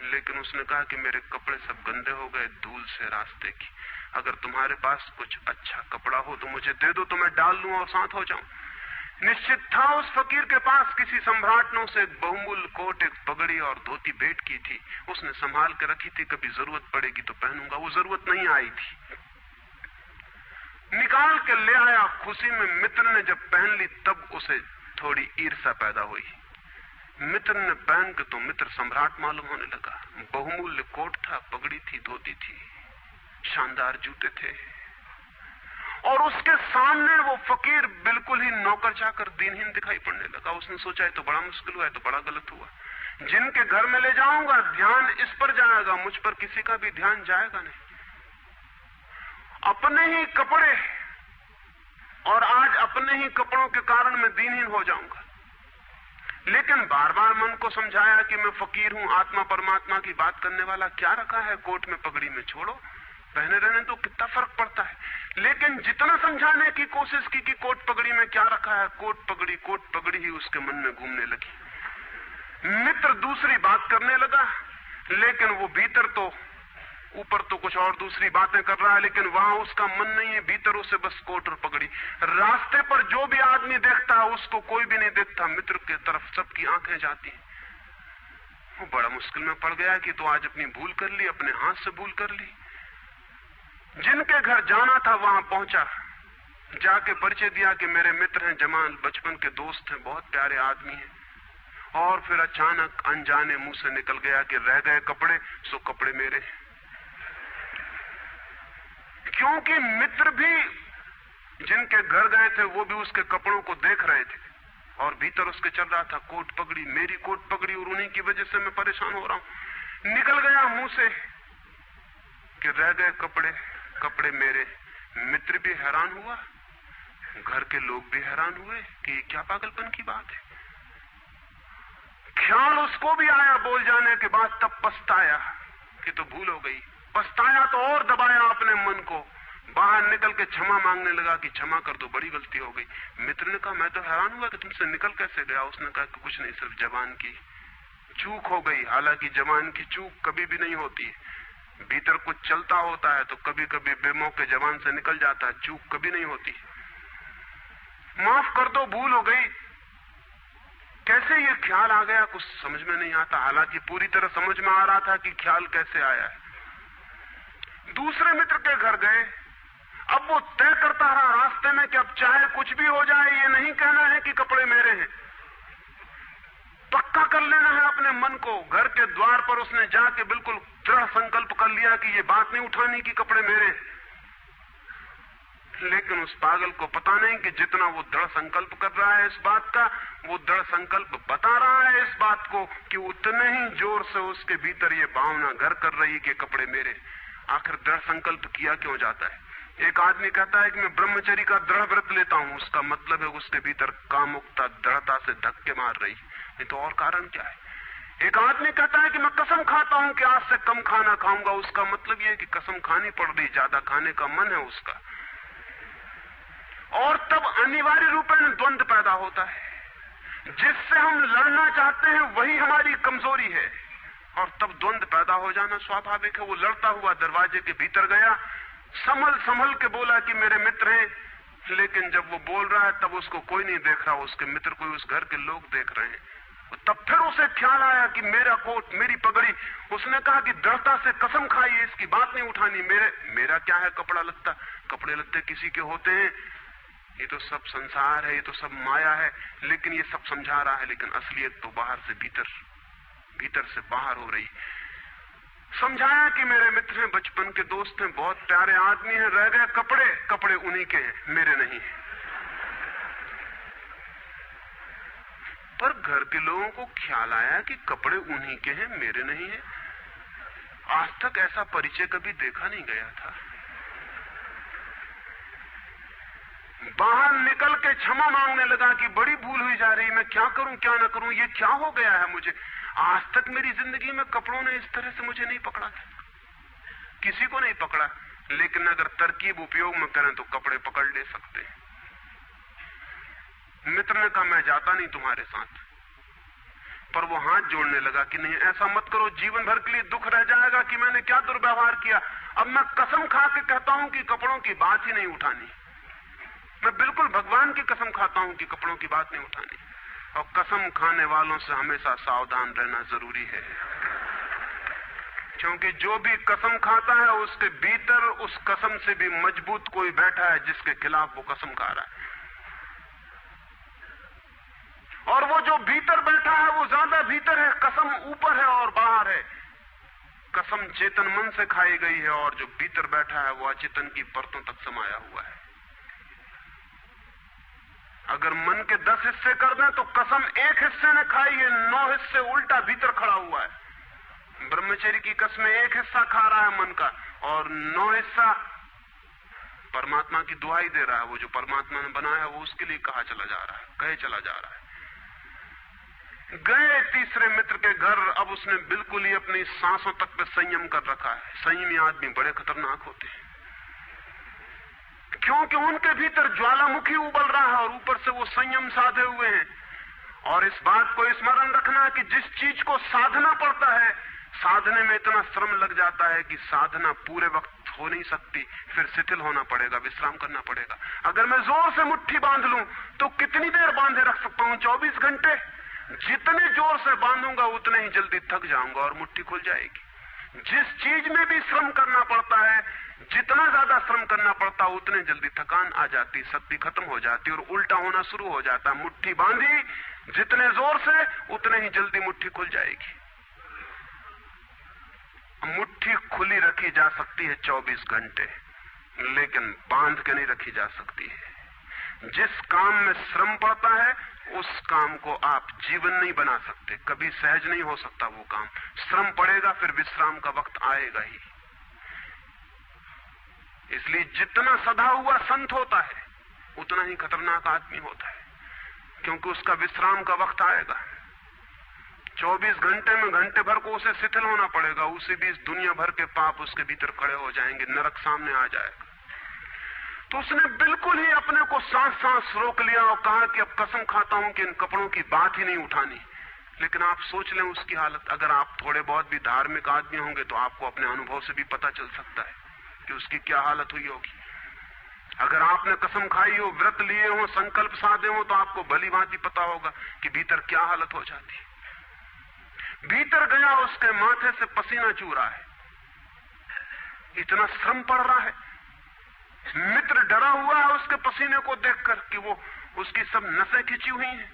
लेकिन उसने कहा कि मेरे कपड़े सब गंदे हो गए धूल से रास्ते की, अगर तुम्हारे पास कुछ अच्छा कपड़ा हो तो मुझे दे दो, तो मैं डाल लूं और साथ हो जाऊं। निश्चित था उस फकीर के पास किसी सम्राट ने उसे एक बहुमूल्य कोट, एक पगड़ी और धोती भेंट की थी। उसने संभाल के रखी थी, कभी जरूरत पड़ेगी तो पहनूंगा। वो जरूरत नहीं आई थी, निकाल के ले आया खुशी में। मित्र ने जब पहन ली तब उसे थोड़ी ईर्ष्या पैदा हुई। मित्र ने पहन के तो मित्र सम्राट मालूम होने लगा। बहुमूल्य कोट था, पगड़ी थी, धोती थी, शानदार जूते थे, और उसके सामने वो फकीर बिल्कुल ही नौकर चाकर दीनहीन दिखाई पड़ने लगा। उसने सोचा है तो बड़ा मुश्किल हुआ है, तो बड़ा गलत हुआ। जिनके घर में ले जाऊंगा ध्यान इस पर जाएगा, मुझ पर किसी का भी ध्यान जाएगा नहीं। अपने ही कपड़े, और आज अपने ही कपड़ों के कारण मैं दीनहीन हो जाऊंगा। लेकिन बार बार मन को समझाया कि मैं फकीर हूं, आत्मा परमात्मा की बात करने वाला, क्या रखा है कोट में पगड़ी में, छोड़ो, पहने रहने तो कितना फर्क पड़ता है। लेकिन जितना समझाने की कोशिश की कि कोट पगड़ी में क्या रखा है, कोट पगड़ी ही उसके मन में घूमने लगी। मित्र दूसरी बात करने लगा, लेकिन वो भीतर तो ऊपर तो कुछ और दूसरी बातें कर रहा है, लेकिन वहां उसका मन नहीं है, भीतर उसे बस कोट और पगड़ी। रास्ते पर जो भी आदमी देखता है उसको कोई भी नहीं देखता, मित्र की तरफ सबकी आंखें जाती हैं। वो बड़ा मुश्किल में पड़ गया कि तो आज अपनी भूल कर ली, अपने हाथ से भूल कर ली। जिनके घर जाना था वहां पहुंचा, जाके परिचय दिया कि मेरे मित्र हैं, जमाल, बचपन के दोस्त हैं, बहुत प्यारे आदमी हैं। और फिर अचानक अनजाने मुंह से निकल गया कि रह गए कपड़े, सो कपड़े मेरे हैं। क्योंकि मित्र भी जिनके घर गए थे वो भी उसके कपड़ों को देख रहे थे, और भीतर उसके चल रहा था कोट पगड़ी, मेरी कोट पगड़ी, और उन्हीं की वजह से मैं परेशान हो रहा हूं। निकल गया मुंह से कि रह गए कपड़े, कपड़े मेरे। मित्र भी हैरान हुआ, घर के लोग भी हैरान हुए कि क्या पागलपन की बात है, ख्याल उसको भी आया बोल जाने के बाद, तब पछताया कि तो भूल हो गई। पछताया तो और दबाया अपने मन को, बाहर निकल के क्षमा मांगने लगा कि क्षमा कर दो, बड़ी गलती हो गई। मित्र ने कहा मैं तो हैरान हुआ कि तुमसे निकल कैसे गया। उसने कहा कि कुछ नहीं, सिर्फ जबान की चूक हो गई। हालांकि जबान की चूक कभी भी नहीं होती है, भीतर कुछ चलता होता है तो कभी कभी बेमौके जबान से निकल जाता है, चूक कभी नहीं होती। माफ कर दो, भूल हो गई। कैसे ये ख्याल आ गया कुछ समझ में नहीं आता, हालांकि पूरी तरह समझ में आ रहा था कि ख्याल कैसे आया है। दूसरे मित्र के घर गए। अब वो तय करता रहा रास्ते में कि अब चाहे कुछ भी हो जाए, ये नहीं कहना है कि कपड़े मेरे हैं, पक्का कर लेना है अपने मन को। घर के द्वार पर उसने जाके बिल्कुल दृढ़ संकल्प कर लिया कि ये बात नहीं उठानी कि कपड़े मेरे हैं। लेकिन उस पागल को पता नहीं कि जितना वो दृढ़ संकल्प कर रहा है इस बात का, वो दृढ़ संकल्प बता रहा है इस बात को कि उतने ही जोर से उसके भीतर ये भावना घर कर रही कि कपड़े मेरे। आखिर दृढ़ संकल्प किया क्यों जाता है? एक आदमी कहता है कि मैं ब्रह्मचर्य का दृढ़ व्रत लेता हूं, उसका मतलब है उसके भीतर कामुकता दृढ़ता से धक्के मार रही, नहीं तो और कारण क्या है? एक आदमी कहता है कि मैं कसम खाता हूं कि आज से कम खाना खाऊंगा, उसका मतलब यह है कि कसम खानी पड़ रही, ज्यादा खाने का मन है उसका। और तब अनिवार्य रूप में द्वंद्व पैदा होता है। जिससे हम लड़ना चाहते हैं वही हमारी कमजोरी है, और तब द्वंद्व पैदा हो जाना स्वाभाविक है। वो लड़ता हुआ दरवाजे के भीतर गया, संभल संभल के बोला कि मेरे मित्र हैं, लेकिन जब वो बोल रहा है तब उसको कोई नहीं देख रहा, उसके मित्र कोई उस घर के लोग देख रहे हैं। तब फिर उसे ख्याल आया कि मेरा कोट, मेरी पगड़ी। उसने कहा कि दृढ़ता से कसम खाई, इसकी बात नहीं उठानी। मेरा क्या है कपड़ा लत्ता? कपड़े लत्ते किसी के होते हैं, ये तो सब संसार है, ये तो सब माया है। लेकिन ये सब समझा रहा है, लेकिन असलियत तो बाहर से भीतर, भीतर से बाहर हो रही। समझाया कि मेरे मित्र हैं, बचपन के दोस्त हैं, बहुत प्यारे आदमी हैं, रह गए कपड़े, कपड़े उन्हीं के हैं, मेरे नहीं है। पर घर के लोगों को ख्याल आया कि कपड़े उन्हीं के हैं, मेरे नहीं है। आज तक ऐसा परिचय कभी देखा नहीं गया था। बाहर निकल के क्षमा मांगने लगा कि बड़ी भूल हुई जा रही, मैं क्या करूं क्या ना करूं, ये क्या हो गया है मुझे। आज तक मेरी जिंदगी में कपड़ों ने इस तरह से मुझे नहीं पकड़ा था, किसी को नहीं पकड़ा। लेकिन अगर तरकीब उपयोग में करें तो कपड़े पकड़ ले सकते हैं। मित्र ने कहा मैं जाता नहीं तुम्हारे साथ, पर वो हाथ जोड़ने लगा कि नहीं ऐसा मत करो, जीवन भर के लिए दुख रह जाएगा कि मैंने क्या दुर्व्यवहार किया। अब मैं कसम खा के कहता हूं कि कपड़ों की बात ही नहीं उठानी। मैं बिल्कुल भगवान की कसम खाता हूं कि कपड़ों की बात नहीं उठानी। और कसम खाने वालों से हमेशा सावधान रहना जरूरी है, क्योंकि जो भी कसम खाता है उसके भीतर उस कसम से भी मजबूत कोई बैठा है जिसके खिलाफ वो कसम खा रहा है। और वो जो भीतर बैठा है वो ज्यादा भीतर है, कसम ऊपर है और बाहर है। कसम चेतन मन से खाई गई है, और जो भीतर बैठा है वो अचेतन की परतों तक समाया हुआ है। अगर मन के 10 हिस्से कर दें तो कसम एक हिस्से ने खाई है, 9 हिस्से उल्टा भीतर खड़ा हुआ है। ब्रह्मचर्य की कसम एक हिस्सा खा रहा है मन का, और 9 हिस्सा परमात्मा की दुहाई दे रहा है। वो जो परमात्मा ने बनाया वो उसके लिए कहा चला जा रहा है, कहे चला जा रहा है। गए तीसरे मित्र के घर। अब उसने बिल्कुल ही अपनी सांसों तक पे संयम कर रखा है। संयमी आदमी बड़े खतरनाक होते हैं, क्योंकि उनके भीतर ज्वालामुखी उबल रहा है और ऊपर से वो संयम साधे हुए हैं। और इस बात को स्मरण रखना कि जिस चीज को साधना पड़ता है, साधने में इतना श्रम लग जाता है कि साधना पूरे वक्त हो नहीं सकती, फिर शिथिल होना पड़ेगा, विश्राम करना पड़ेगा। अगर मैं जोर से मुट्ठी बांध लूं तो कितनी देर बांधे रख सकता हूं? 24 घंटे। जितने जोर से बांधूंगा उतने ही जल्दी थक जाऊंगा और मुट्ठी खुल जाएगी। जिस चीज में भी श्रम करना पड़ता है, जितना ज्यादा श्रम करना पड़ता है उतने जल्दी थकान आ जाती, शक्ति खत्म हो जाती और उल्टा होना शुरू हो जाता। मुट्ठी बांधी जितने जोर से उतने ही जल्दी मुट्ठी खुल जाएगी। मुट्ठी खुली रखी जा सकती है 24 घंटे, लेकिन बांध के नहीं रखी जा सकती है। जिस काम में श्रम पड़ता है उस काम को आप जीवन नहीं बना सकते, कभी सहज नहीं हो सकता वो काम। श्रम पड़ेगा, फिर विश्राम का वक्त आएगा ही। इसलिए जितना सधा हुआ संत होता है उतना ही खतरनाक आदमी होता है, क्योंकि उसका विश्राम का वक्त आएगा। 24 घंटे में घंटे भर को उसे शिथिल होना पड़ेगा, उसी बीच दुनिया भर के पाप उसके भीतर खड़े हो जाएंगे, नरक सामने आ जाएगा। तो उसने बिल्कुल ही अपने को सांस रोक लिया और कहा कि अब कसम खाता हूं कि इन कपड़ों की बात ही नहीं उठानी। लेकिन आप सोच लें उसकी हालत, अगर आप थोड़े बहुत भी धार्मिक आदमी होंगे तो आपको अपने अनुभव से भी पता चल सकता है कि उसकी क्या हालत हुई होगी। अगर आपने कसम खाई हो, व्रत लिए हो, संकल्प साधे हो, तो आपको भली भांति पता होगा कि भीतर क्या हालत हो जाती। भीतर गया, उसके माथे से पसीना चू रहा है, इतना श्रम पड़ रहा है। मित्र डरा हुआ है उसके पसीने को देखकर कि वो उसकी सब नसें खिंची हुई हैं।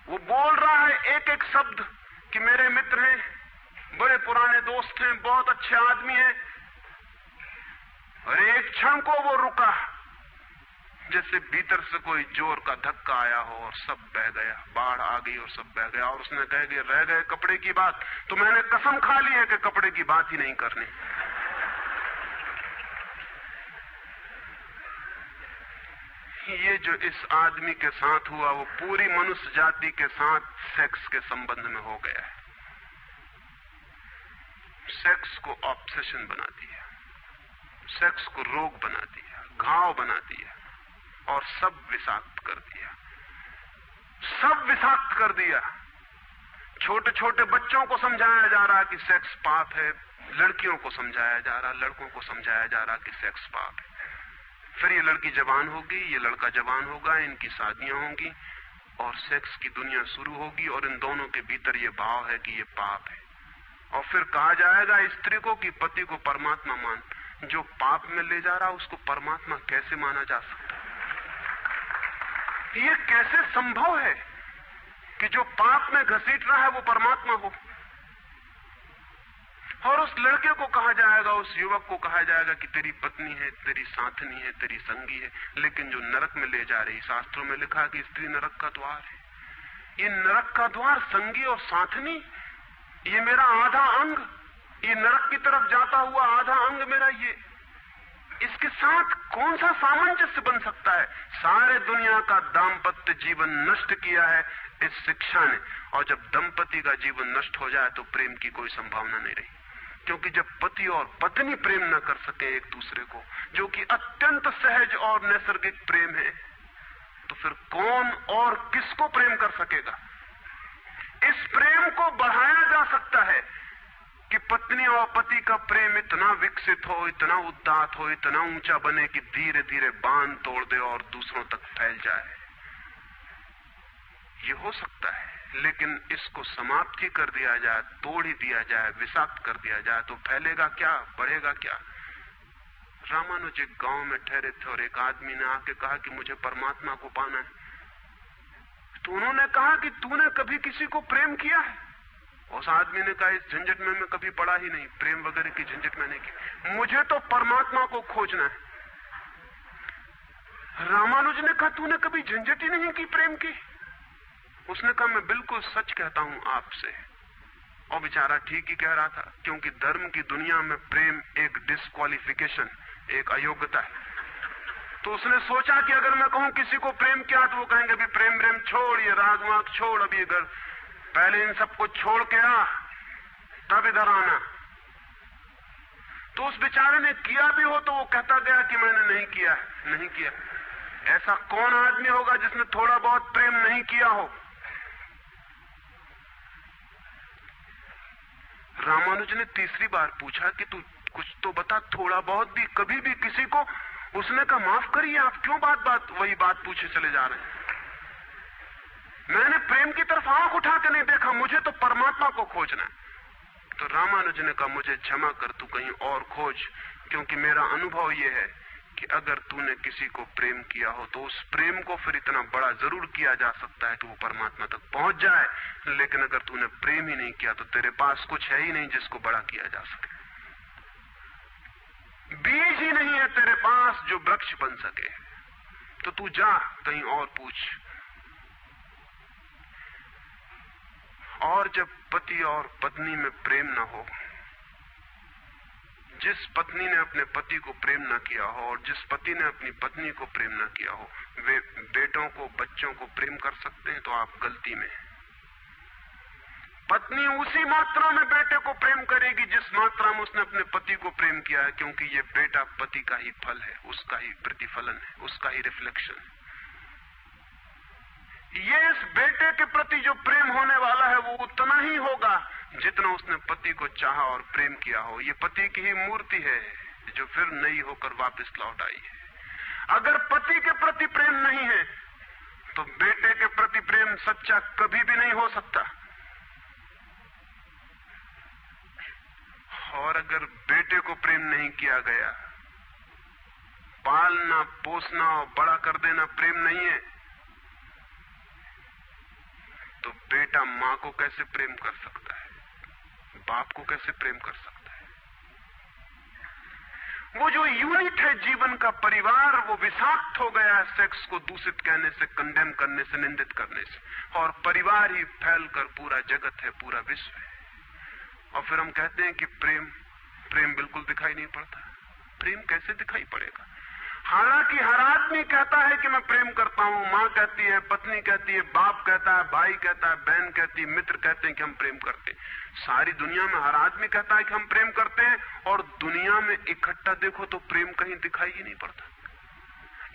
वो बोल रहा है एक एक शब्द कि मेरे मित्र हैं, बड़े पुराने दोस्त हैं, बहुत अच्छे आदमी हैं। और एक क्षण को वो रुका, जैसे भीतर से कोई जोर का धक्का आया हो और सब बह गया, बाढ़ आ गई और सब बह गया। और उसने कह कि रह गए कपड़े की बात, तो मैंने कसम खा ली है कि कपड़े की बात ही नहीं करनी। ये जो इस आदमी के साथ हुआ वो पूरी मनुष्य जाति के साथ सेक्स के संबंध में हो गया है। सेक्स को ऑब्सेशन बना दिया, सेक्स को रोग बना दिया, घाव बना दिया और सब विषाक्त कर दिया, सब विषाक्त कर दिया। छोटे छोटे बच्चों को समझाया जा रहा कि सेक्स पाप है, लड़कियों को समझाया जा रहा, लड़कों को समझाया जा रहा कि सेक्स पाप है। फिर ये लड़की जवान होगी, ये लड़का जवान होगा, इनकी शादियां होंगी और सेक्स की दुनिया शुरू होगी और इन दोनों के भीतर ये भाव है कि ये पाप है। और फिर कहा जाएगा स्त्री को कि पति को परमात्मा मान। जो पाप में ले जा रहा उसको परमात्मा कैसे माना जा सकता? ये कैसे संभव है कि जो पाप में घसीट रहा है वो परमात्मा हो? और उस लड़के को कहा जाएगा, उस युवक को कहा जाएगा कि तेरी पत्नी है, तेरी साथनी है, तेरी संगी है, लेकिन जो नरक में ले जा रही, शास्त्रों में लिखा कि स्त्री नरक का द्वार है। ये नरक का द्वार, संगी और साथनी, ये मेरा आधा अंग, ये नरक की तरफ जाता हुआ आधा अंग मेरा, ये इसके साथ कौन सा सामंजस्य बन सकता है? सारे दुनिया का दाम्पत्य जीवन नष्ट किया है इस शिक्षा ने। और जब दंपति का जीवन नष्ट हो जाए तो प्रेम की कोई संभावना नहीं रही, क्योंकि जब पति और पत्नी प्रेम न कर सके एक दूसरे को, जो कि अत्यंत सहज और नैसर्गिक प्रेम है, तो फिर कौन और किसको प्रेम कर सकेगा? इस प्रेम को बढ़ाया जा सकता है कि पत्नी और पति का प्रेम इतना विकसित हो, इतना उदात्त हो, इतना ऊंचा बने कि धीरे धीरे बांध तोड़ दे और दूसरों तक फैल जाए। ये हो सकता है, लेकिन इसको समाप्त ही कर दिया जाए, तोड़ ही दिया जाए, विषाक्त कर दिया जाए तो फैलेगा क्या, बढ़ेगा क्या? रामानुज एक गांव में ठहरे थे और एक आदमी ने आके कहा कि मुझे परमात्मा को पाना है। तो उन्होंने कहा कि तूने कभी किसी को प्रेम किया है? उस आदमी ने कहा इस झंझट में मैं कभी पड़ा ही नहीं, प्रेम वगैरह की झंझट मैंने की, मुझे तो परमात्मा को खोजना है। रामानुज ने कहा तूने कभी झंझट ही नहीं की प्रेम की? उसने कहा मैं बिल्कुल सच कहता हूं आपसे। और बेचारा ठीक ही कह रहा था, क्योंकि धर्म की दुनिया में प्रेम एक डिस्क्वालिफिकेशन, एक अयोग्यता है। तो उसने सोचा कि अगर मैं कहूं किसी को प्रेम किया तो वो कहेंगे अभी प्रेम छोड़, ये राग वाग छोड़, अभी घर पहले इन सबको छोड़ के आ, तब इधर आना। तो उस बेचारे ने किया भी हो तो वो कहता गया कि मैंने नहीं किया, नहीं किया। ऐसा कौन आदमी होगा जिसने थोड़ा बहुत प्रेम नहीं किया हो? रामानुज ने तीसरी बार पूछा कि तू कुछ तो बता, थोड़ा बहुत भी, कभी भी किसी को? उसने कहा माफ करिए, आप क्यों बात बात वही बात पूछे चले जा रहे हैं? मैंने प्रेम की तरफ आंख उठा के नहीं देखा, मुझे तो परमात्मा को खोजना है। तो रामानुज ने कहा मुझे क्षमा कर, तू कहीं और खोज, क्योंकि मेरा अनुभव यह है कि अगर तूने किसी को प्रेम किया हो तो उस प्रेम को फिर इतना बड़ा जरूर किया जा सकता है कि वो परमात्मा तक पहुंच जाए। लेकिन अगर तूने प्रेम ही नहीं किया तो तेरे पास कुछ है ही नहीं जिसको बड़ा किया जा सके। बीज ही नहीं है तेरे पास जो वृक्ष बन सके। तो तू जा कहीं और पूछ। और जब पति और पत्नी में प्रेम न हो, जिस पत्नी ने अपने पति को प्रेम न किया हो और जिस पति ने अपनी पत्नी को प्रेम न किया हो, वे बेटों को, बच्चों को प्रेम कर सकते हैं तो आप गलती में। पत्नी उसी मात्रा में बेटे को प्रेम करेगी जिस मात्रा में उसने अपने पति को प्रेम किया है, क्योंकि ये बेटा पति का ही फल है, उसका ही प्रतिफलन है, उसका ही रिफ्लेक्शन है। ये इस बेटे के प्रति जो प्रेम होने वाला है वो उतना ही होगा जितना उसने पति को चाहा और प्रेम किया हो। ये पति की ही मूर्ति है जो फिर नई होकर वापस लौट आई है। अगर पति के प्रति प्रेम नहीं है तो बेटे के प्रति प्रेम सच्चा कभी भी नहीं हो सकता। और अगर बेटे को प्रेम नहीं किया गया, पालना पोसना और बड़ा कर देना प्रेम नहीं है, तो बेटा मां को कैसे प्रेम कर सकता है, बाप को कैसे प्रेम कर सकता है? वो जो यूनिट है जीवन का परिवार, वो विषाक्त हो गया है सेक्स को दूषित कहने से, कंडेम करने से, निंदित करने से, और परिवार ही फैलकर पूरा जगत है, पूरा विश्व है। और फिर हम कहते हैं कि प्रेम बिल्कुल दिखाई नहीं पड़ता। प्रेम कैसे दिखाई पड़ेगा? हालांकि हर आदमी कहता है कि मैं प्रेम करता हूं, मां कहती है, पत्नी कहती है, बाप कहता है, भाई कहता है, बहन कहती है, मित्र कहते हैं कि हम प्रेम करते हैं। सारी दुनिया में हर आदमी कहता है कि हम प्रेम करते हैं, और दुनिया में इकट्ठा देखो तो प्रेम कहीं दिखाई ही नहीं पड़ता।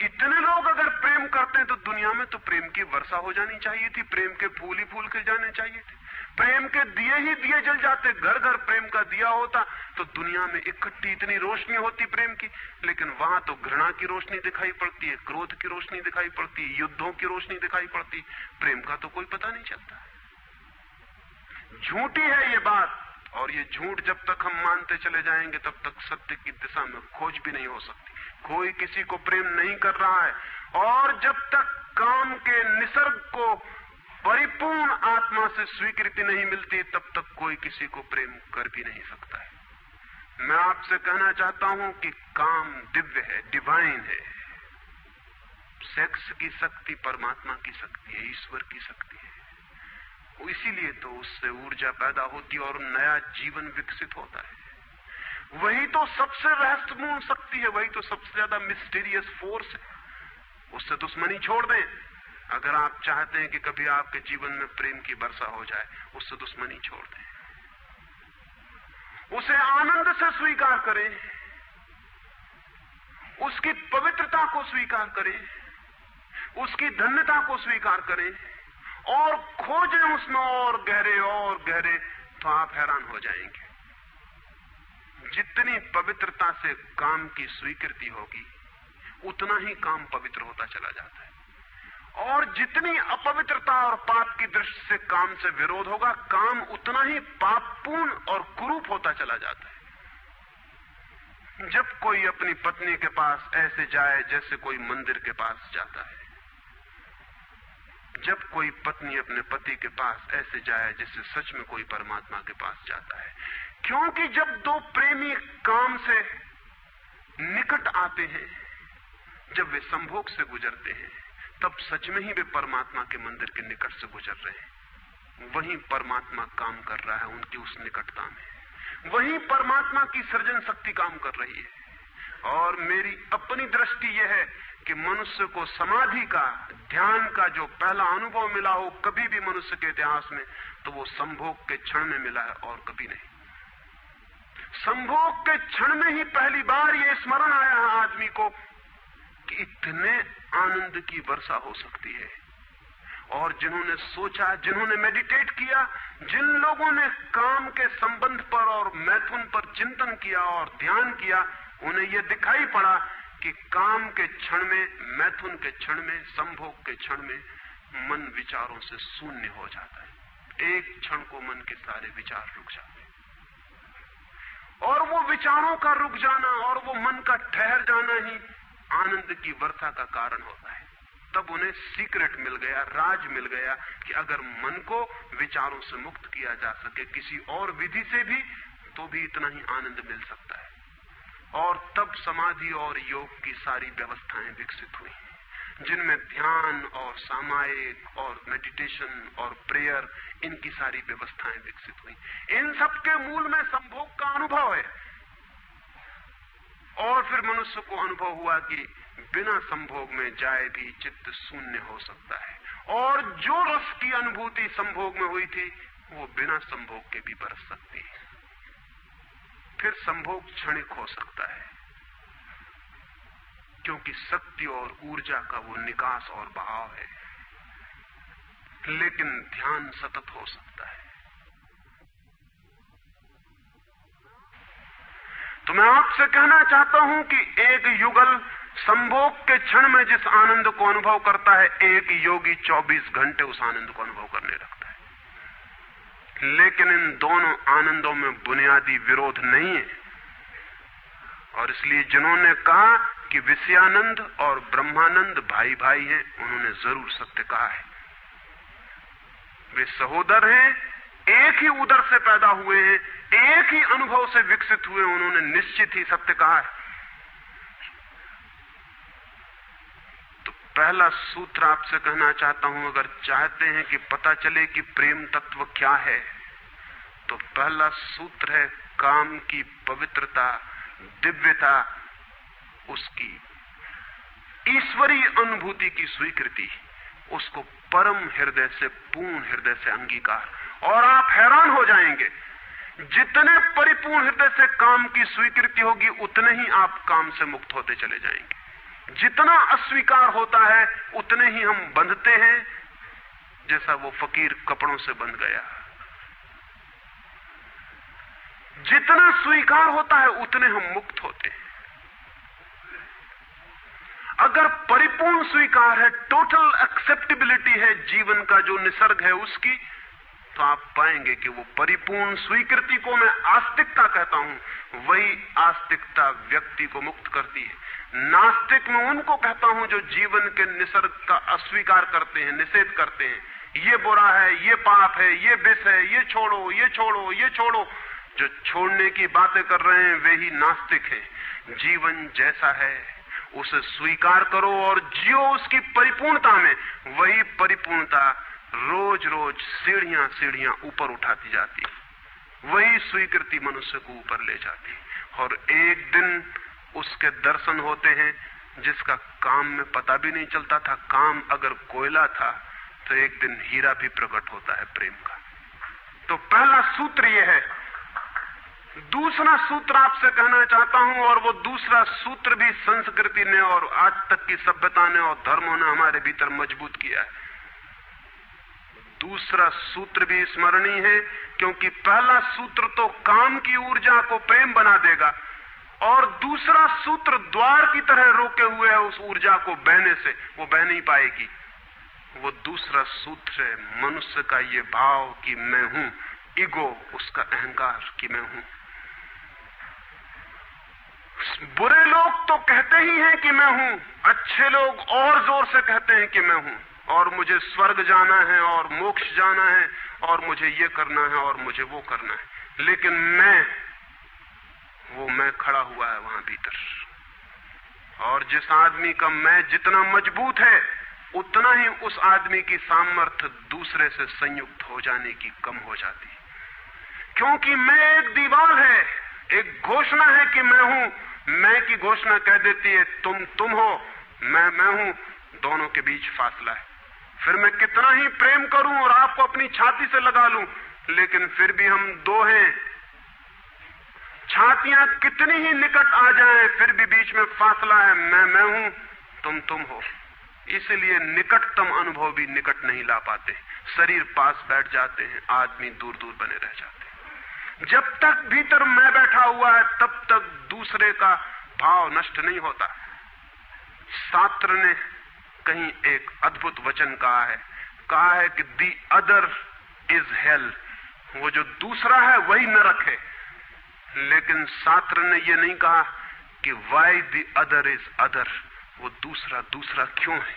इतने लोग अगर प्रेम करते हैं तो दुनिया में तो प्रेम की वर्षा हो जानी चाहिए थी, प्रेम के फूल ही फूल खिल जाने चाहिए थे, प्रेम के दिए ही दिए जल जाते, घर घर प्रेम का दिया होता तो दुनिया में इकट्ठी इतनी रोशनी होती प्रेम की। लेकिन वहां तो घृणा की रोशनी दिखाई पड़ती है, क्रोध की रोशनी दिखाई पड़ती है, युद्धों की रोशनी दिखाई पड़ती है, प्रेम का तो कोई पता नहीं चलता। झूठी है ये बात, और ये झूठ जब तक हम मानते चले जाएंगे तब तक सत्य की दिशा में खोज भी नहीं हो सकती। कोई किसी को प्रेम नहीं कर रहा है, और जब तक काम के निसर्ग को परिपूर्ण आत्मा से स्वीकृति नहीं मिलती तब तक कोई किसी को प्रेम कर भी नहीं सकता है। मैं आपसे कहना चाहता हूं कि काम दिव्य है, डिवाइन है। सेक्स की शक्ति परमात्मा की शक्ति है, ईश्वर की शक्ति है। इसीलिए तो उससे ऊर्जा पैदा होती है और नया जीवन विकसित होता है। वही तो सबसे रहस्यपूर्ण शक्ति है, वही तो सबसे ज्यादा मिस्टीरियस फोर्स है। उससे दुश्मनी छोड़ दें। अगर आप चाहते हैं कि कभी आपके जीवन में प्रेम की वर्षा हो जाए, उससे दुश्मनी छोड़ दें, उसे आनंद से स्वीकार करें, उसकी पवित्रता को स्वीकार करें, उसकी धन्यता को स्वीकार करें, और खोजें उसमें और गहरे, तो आप हैरान हो जाएंगे। जितनी पवित्रता से काम की स्वीकृति होगी उतना ही काम पवित्र होता चला जाता है, और जितनी अपवित्रता और पाप की दृष्टि से काम से विरोध होगा, काम उतना ही पापपूर्ण और कुरूप होता चला जाता है। जब कोई अपनी पत्नी के पास ऐसे जाए जैसे कोई मंदिर के पास जाता है, जब कोई पत्नी अपने पति के पास ऐसे जाए जैसे सच में कोई परमात्मा के पास जाता है, क्योंकि जब दो प्रेमी काम से निकट आते हैं, जब वे संभोग से गुजरते हैं, तब सच में ही वे परमात्मा के मंदिर के निकट से गुजर रहे हैं। वहीं परमात्मा काम कर रहा है उनकी उस निकटता में, वहीं परमात्मा की सृजन शक्ति काम कर रही है। और मेरी अपनी दृष्टि यह है कि मनुष्य को समाधि का, ध्यान का जो पहला अनुभव मिला हो कभी भी मनुष्य के इतिहास में, तो वो संभोग के क्षण में मिला है और कभी नहीं। संभोग के क्षण में ही पहली बार ये स्मरण आया है आदमी को कि इतने आनंद की वर्षा हो सकती है। और जिन्होंने सोचा, जिन्होंने मेडिटेट किया, जिन लोगों ने काम के संबंध पर और मैथुन पर चिंतन किया और ध्यान किया, उन्हें यह दिखाई पड़ा कि काम के क्षण में, मैथुन के क्षण में, संभोग के क्षण में मन विचारों से शून्य हो जाता है। एक क्षण को मन के सारे विचार रुक जाते हैं, और वो विचारों का रुक जाना और वो मन का ठहर जाना ही आनंद की वर्षा का कारण होता है। तब उन्हें सीक्रेट मिल गया, राज मिल गया कि अगर मन को विचारों से मुक्त किया जा सके किसी और विधि से भी, तो भी इतना ही आनंद मिल सकता है। और तब समाधि और योग की सारी व्यवस्थाएं विकसित हुई, जिनमें ध्यान और सामायिक और मेडिटेशन और प्रेयर, इनकी सारी व्यवस्थाएं विकसित हुई। इन सब के मूल में संभोग का अनुभव है। और फिर मनुष्य को अनुभव हुआ कि बिना संभोग में जाए भी चित्त शून्य हो सकता है। और जो रस की अनुभूति संभोग में हुई थी, वो बिना संभोग के भी बरस सकती है। फिर संभोग क्षणिक हो सकता है, क्योंकि शक्ति और ऊर्जा का वो निकास और बहाव है, लेकिन ध्यान सतत हो सकता है। तो मैं आपसे कहना चाहता हूं कि एक युगल संभोग के क्षण में जिस आनंद को अनुभव करता है, एक योगी 24 घंटे उस आनंद को अनुभव करने लगता है। लेकिन इन दोनों आनंदों में बुनियादी विरोध नहीं है, और इसलिए जिन्होंने कहा कि विषयानंद और ब्रह्मानंद भाई भाई हैं, उन्होंने जरूर सत्य कहा है। वे सहोदर हैं, एक ही उदर से पैदा हुए हैं, एक ही अनुभव से विकसित हुए, उन्होंने निश्चित ही सत्य कहा है। तो पहला सूत्र आपसे कहना चाहता हूं, अगर चाहते हैं कि पता चले कि प्रेम तत्व क्या है, तो पहला सूत्र है काम की पवित्रता, दिव्यता, उसकी ईश्वरीय अनुभूति की स्वीकृति, उसको परम हृदय से, पूर्ण हृदय से अंगीकार। और आप हैरान हो जाएंगे, जितने परिपूर्ण हृदय से काम की स्वीकृति होगी, उतने ही आप काम से मुक्त होते चले जाएंगे। जितना अस्वीकार होता है, उतने ही हम बंधते हैं, जैसा वो फकीर कपड़ों से बंध गया। जितना स्वीकार होता है, उतने हम मुक्त होते हैं। अगर परिपूर्ण स्वीकार है, टोटल एक्सेप्टेबिलिटी है जीवन का जो निसर्ग है उसकी, तो आप पाएंगे कि वो परिपूर्ण स्वीकृति को मैं आस्तिकता कहता हूं। वही आस्तिकता व्यक्ति को मुक्त करती है। नास्तिक में उनको कहता हूं जो जीवन के निसर्ग का अस्वीकार करते हैं, निषेध करते हैं। ये बुरा है, ये पाप है, ये विष है, ये छोड़ो, ये छोड़ो, ये छोड़ो। जो छोड़ने की बातें कर रहे हैं वे ही नास्तिक हैं। जीवन जैसा है उसे स्वीकार करो और जियो उसकी परिपूर्णता में। वही परिपूर्णता रोज रोज सीढ़ियां सीढ़ियां ऊपर उठाती जाती, वही स्वीकृति मनुष्य को ऊपर ले जाती। और एक दिन उसके दर्शन होते हैं जिसका काम में पता भी नहीं चलता था। काम अगर कोयला था तो एक दिन हीरा भी प्रकट होता है प्रेम का। तो पहला सूत्र यह है। दूसरा सूत्र आपसे कहना चाहता हूं, और वो दूसरा सूत्र भी संस्कृति ने और आज तक की सभ्यता ने और धर्मों ने हमारे भीतर मजबूत किया है। दूसरा सूत्र भी स्मरणीय है, क्योंकि पहला सूत्र तो काम की ऊर्जा को प्रेम बना देगा, और दूसरा सूत्र द्वार की तरह रोके हुए है उस ऊर्जा को बहने से, वो बह नहीं पाएगी। वो दूसरा सूत्र है मनुष्य का ये भाव कि मैं हूं, ईगो, उसका अहंकार कि मैं हूं। बुरे लोग तो कहते ही हैं कि मैं हूं, अच्छे लोग और जोर से कहते हैं कि मैं हूं, और मुझे स्वर्ग जाना है और मोक्ष जाना है और मुझे ये करना है और मुझे वो करना है। लेकिन मैं खड़ा हुआ है वहां भीतर। और जिस आदमी का मैं जितना मजबूत है, उतना ही उस आदमी की सामर्थ्य दूसरे से संयुक्त हो जाने की कम हो जाती। क्योंकि मैं एक दीवार है, एक घोषणा है कि मैं हूं। मैं की घोषणा कह देती है तुम हो, मैं हूं, दोनों के बीच फासला है। फिर मैं कितना ही प्रेम करूं और आपको अपनी छाती से लगा लूं, लेकिन फिर भी हम दो हैं। छातियां कितनी ही निकट आ जाएं, फिर भी बीच में फासला है। मैं हूं, तुम हो। इसलिए निकटतम अनुभव भी निकट नहीं ला पाते। शरीर पास बैठ जाते हैं, आदमी दूर दूर बने रह जाते हैं। जब तक भीतर मैं बैठा हुआ है, तब तक दूसरे का भाव नष्ट नहीं होता। शास्त्र ने कहीं एक अद्भुत वचन कहा है कि दी अदर इज हेल। वो जो दूसरा है वही नरक है। लेकिन शास्त्र ने ये नहीं कहा कि why the other is other. वो दूसरा क्यों है?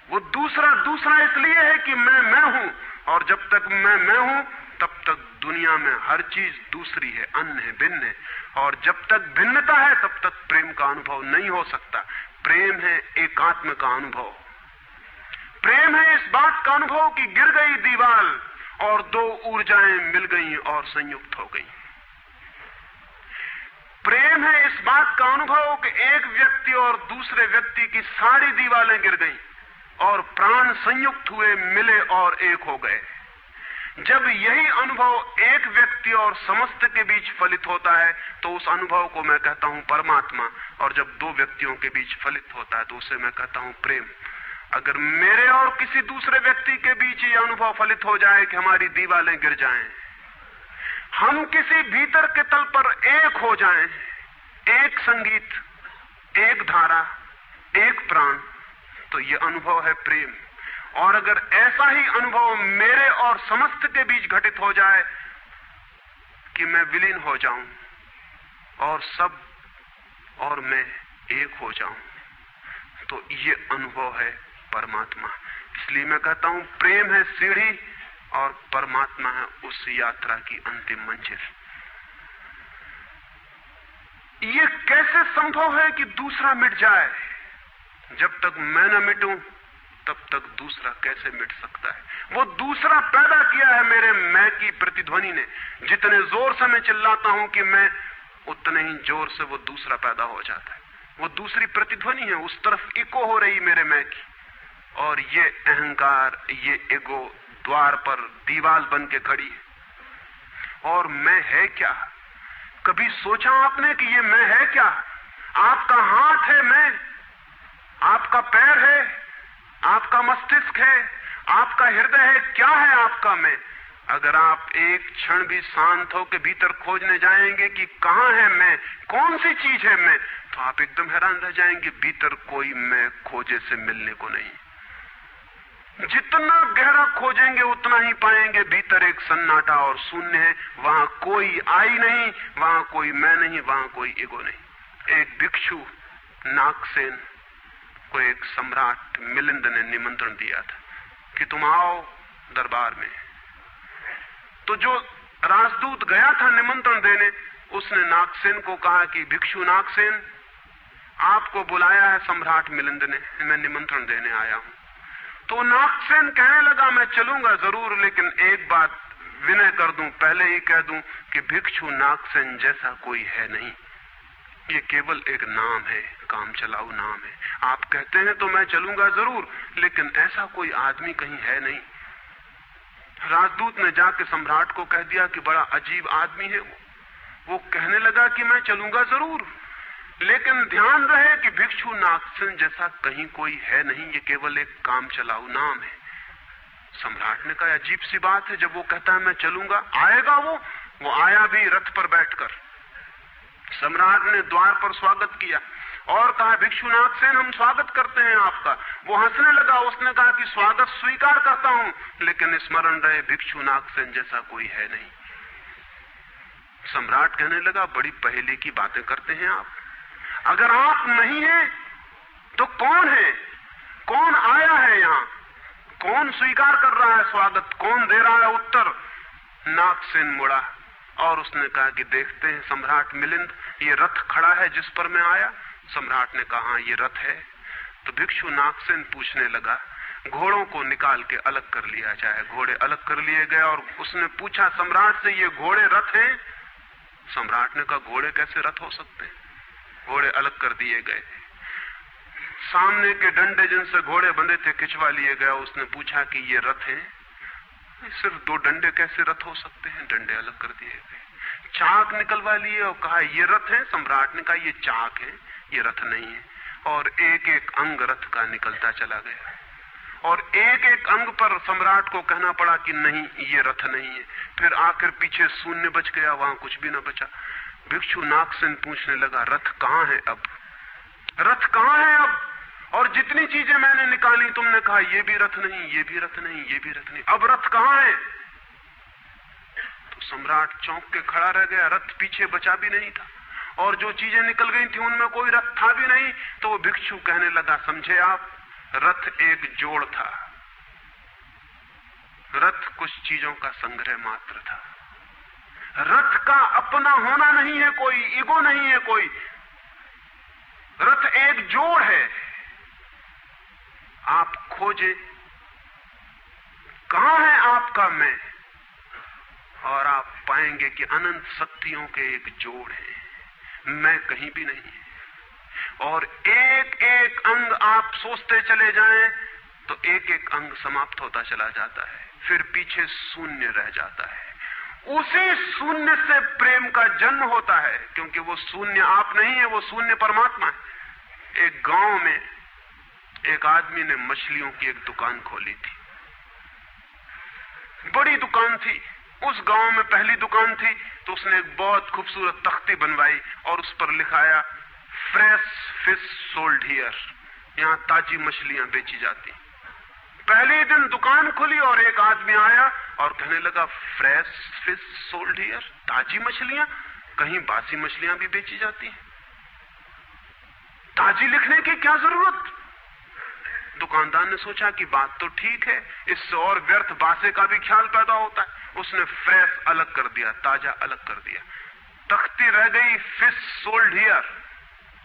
वो दूसरा इसलिए है कि मैं हूं, और जब तक मैं हूं तब तक दुनिया में हर चीज दूसरी है, अन्य है, भिन्न है। और जब तक भिन्नता है तब तक प्रेम का अनुभव नहीं हो सकता। प्रेम है एकात्म का अनुभव। प्रेम है इस बात का अनुभव कि गिर गई दीवार और दो ऊर्जाएं मिल गई और संयुक्त हो गई। प्रेम है इस बात का अनुभव कि एक व्यक्ति और दूसरे व्यक्ति की सारी दीवारें गिर गईं और प्राण संयुक्त हुए, मिले और एक हो गए। जब यही अनुभव एक व्यक्ति और समस्त के बीच फलित होता है तो उस अनुभव को मैं कहता हूं परमात्मा, और जब दो व्यक्तियों के बीच फलित होता है तो उसे मैं कहता हूं प्रेम। अगर मेरे और किसी दूसरे व्यक्ति के बीच ये अनुभव फलित हो जाए कि हमारी दीवारें गिर जाएं, हम किसी भीतर के तल पर एक हो जाएं, एक संगीत, एक धारा, एक प्राण, तो ये अनुभव है प्रेम। और अगर ऐसा ही अनुभव मेरे और समस्त के बीच घटित हो जाए कि मैं विलीन हो जाऊं और सब और मैं एक हो जाऊं, तो ये अनुभव है परमात्मा। इसलिए मैं कहता हूं प्रेम है सीढ़ी और परमात्मा है उस यात्रा की अंतिम मंजिल। ये कैसे संभव है कि दूसरा मिट जाए? जब तक मैं न मिटूं तब तक दूसरा कैसे मिट सकता है? वो दूसरा पैदा किया है मेरे मैं की प्रतिध्वनि ने। जितने जोर से मैं चिल्लाता हूं कि मैं, उतने ही जोर से वो दूसरा पैदा हो जाता है। वो दूसरी प्रतिध्वनि है, उस तरफ इको हो रही मेरे मैं की। और ये अहंकार, ये ईगो द्वार पर दीवार बन के खड़ी है। और मैं है क्या? कभी सोचा आपने कि ये मैं है क्या? आपका हाथ है मैं, आपका पैर है, आपका मस्तिष्क है, आपका हृदय है, क्या है आपका मैं? अगर आप एक क्षण भी शांत हो के भीतर खोजने जाएंगे कि कहां है मैं, कौन सी चीज है मैं, तो आप एकदम हैरान रह जाएंगे। भीतर कोई मैं खोजे से मिलने को नहीं। जितना गहरा खोजेंगे उतना ही पाएंगे भीतर एक सन्नाटा और शून्य है। वहां कोई आई नहीं, वहां कोई मैं नहीं, वहां कोई ईगो नहीं। एक भिक्षु नागसेन को एक सम्राट मिलिंद ने निमंत्रण दिया था कि तुम आओ दरबार में। तो जो राजदूत गया था निमंत्रण देने, उसने नागसेन को कहा कि भिक्षु नागसेन, आपको बुलाया है सम्राट मिलिंद ने, मैं निमंत्रण देने आया हूं। तो नागसेन कहने लगा मैं चलूंगा जरूर, लेकिन एक बात विनय कर दूं, पहले ही कह दूं कि भिक्षु नागसेन जैसा कोई है नहीं। ये केवल एक नाम है, काम चलाऊ नाम है। आप कहते हैं तो मैं चलूंगा जरूर, लेकिन ऐसा कोई आदमी कहीं है नहीं। राजदूत ने जाके सम्राट को कह दिया कि बड़ा अजीब आदमी है वो कहने लगा कि मैं चलूंगा जरूर, लेकिन ध्यान रहे कि भिक्षु नागसेन जैसा कहीं कोई है नहीं, ये केवल एक काम चलाऊ नाम है। सम्राट ने कहा अजीब सी बात है, जब वो कहता है मैं चलूंगा, आएगा वो आया भी रथ पर बैठकर। सम्राट ने द्वार पर स्वागत किया और कहा भिक्षु नागसेन हम स्वागत करते हैं आपका। वो हंसने लगा, उसने कहा कि स्वागत स्वीकार करता हूं, लेकिन स्मरण रहे भिक्षु नागसेन जैसा कोई है नहीं। सम्राट कहने लगा बड़ी पहेली की बातें करते हैं आप। अगर आप नहीं हैं तो कौन है? कौन आया है यहां? कौन स्वीकार कर रहा है स्वागत? कौन दे रहा है उत्तर? नागसेन मुड़ा और उसने कहा कि देखते हैं सम्राट मिलिंद, ये रथ खड़ा है जिस पर मैं आया। सम्राट ने कहा ये रथ है। तो भिक्षु नागसेन पूछने लगा घोड़ों को निकाल के अलग कर लिया जाए। घोड़े अलग कर लिए गए और उसने पूछा सम्राट से ये घोड़े रथ हैं? सम्राट ने कहा घोड़े कैसे रथ हो सकते हैं? घोड़े अलग कर दिए गए। सामने के डंडे जिनसे घोड़े बंधे थे खिंचवा लिए गए। उसने पूछा कि ये रथ हैं? सिर्फ दो डंडे कैसे रथ हो सकते हैं? डंडे अलग कर दिए गए। चाक निकलवा लिए और कहा ये रथ है? सम्राट ने कहा ये चाक है, ये रथ नहीं है। और एक एक अंग रथ का निकलता चला गया और एक एक अंग पर सम्राट को कहना पड़ा कि नहीं ये रथ नहीं है। फिर आखिर पीछे शून्य बच गया, वहां कुछ भी ना बचा। भिक्षु नागसेन पूछने लगा रथ कहां है अब? रथ कहां है अब? और जितनी चीजें मैंने निकाली तुमने कहा ये भी रथ नहीं, ये भी रथ नहीं, ये भी रथ नहीं, अब रथ कहां है? तो सम्राट चौंक के खड़ा रह गया। रथ पीछे बचा भी नहीं था और जो चीजें निकल गई थी उनमें कोई रथ था भी नहीं। तो वो भिक्षु कहने लगा समझे आप, रथ एक जोड़ था, रथ कुछ चीजों का संग्रह मात्र था। रथ का अपना होना नहीं है कोई, ईगो नहीं है कोई, रथ एक जोड़ है। आप खोजे कहां है आपका मैं, और आप पाएंगे कि अनंत शक्तियों के एक जोड़ है, मैं कहीं भी नहीं है। और एक एक अंग आप सोचते चले जाएं तो एक एक अंग समाप्त होता चला जाता है। फिर पीछे शून्य रह जाता है। उसी शून्य से प्रेम का जन्म होता है, क्योंकि वो शून्य आप नहीं है, वो शून्य परमात्मा है। एक गांव में एक आदमी ने मछलियों की एक दुकान खोली थी, बड़ी दुकान थी। उस गांव में पहली दुकान थी, तो उसने एक बहुत खूबसूरत तख्ती बनवाई और उस पर लिखाया फ्रेश फिश सोल्ड हियर, यहां ताजी मछलियां बेची जाती। पहले दिन दुकान खुली और एक आदमी आया और कहने लगा फ्रेश फिश सोल्ड हियर, ताजी मछलियां, कहीं बासी मछलियां भी बेची जाती हैं? ताजी लिखने की क्या जरूरत? दुकानदार ने सोचा कि बात तो ठीक है, इससे और व्यर्थ बासे का भी ख्याल पैदा होता है। उसने फ्रेश अलग कर दिया, ताजा अलग कर दिया। तख्ती रह गई फिश सोल्ड हियर,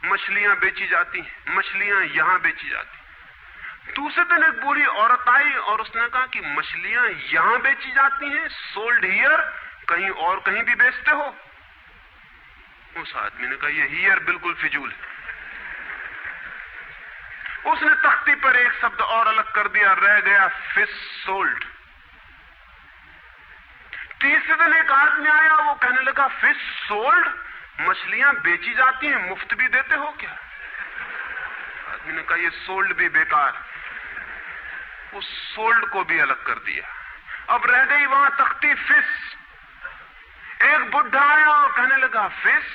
मछलियां बेची जाती हैं, मछलियां यहां बेची जाती। दूसरे दिन एक बूढ़ी औरत आई और उसने कहा कि मछलियां यहां बेची जाती हैं, सोल्ड हियर कहीं और कहीं भी बेचते हो? उस आदमी ने कहा यह हियर बिल्कुल फिजूल है। उसने तख्ती पर एक शब्द और अलग कर दिया, रह गया फिश सोल्ड। तीसरे दिन एक आदमी आया, वो कहने लगा फिश सोल्ड, मछलियां बेची जाती हैं, मुफ्त भी देते हो क्या? आदमी ने कहा ये सोल्ड भी बेकार। उस सोल्ड को भी अलग कर दिया। अब रह गई वहां तख्ती फिश। एक बुढ़ा आया और कहने लगा फिश,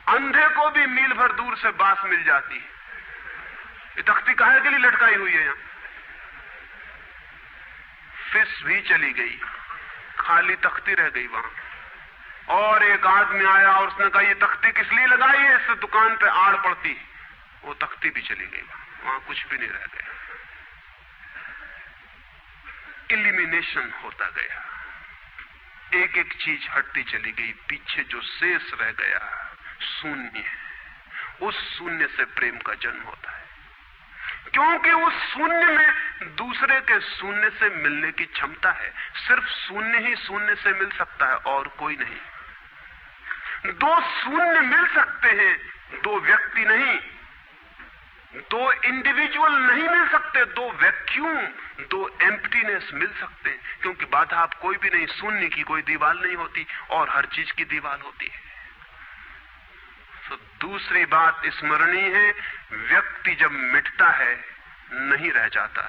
अंधे को भी मील भर दूर से बांस मिल जाती है, ये तख्ती काहे के लिए लटकाई हुई है? यहां फिश भी चली गई, खाली तख्ती रह गई वहां। और एक आदमी आया और उसने कहा ये तख्ती किस लिए लगाई है, इससे दुकान पे आड़ पड़ती। वो तख्ती भी चली गई, वहां कुछ भी नहीं रह गया। इलिमिनेशन होता गया, एक एक चीज हटती चली गई, पीछे जो शेष रह गया शून्य है। उस शून्य से प्रेम का जन्म होता है, क्योंकि उस शून्य में दूसरे के शून्य से मिलने की क्षमता है। सिर्फ शून्य ही शून्य से मिल सकता है और कोई नहीं। दो शून्य मिल सकते हैं, दो व्यक्ति नहीं, दो इंडिविजुअल नहीं मिल सकते, दो वैक्यूम, दो एम्प्टीनेस मिल सकते हैं, क्योंकि बाधा आप कोई भी नहीं, शून्य की कोई दीवार नहीं होती और हर चीज की दीवार होती है। तो दूसरी बात स्मरणीय है, व्यक्ति जब मिटता है नहीं रह जाता,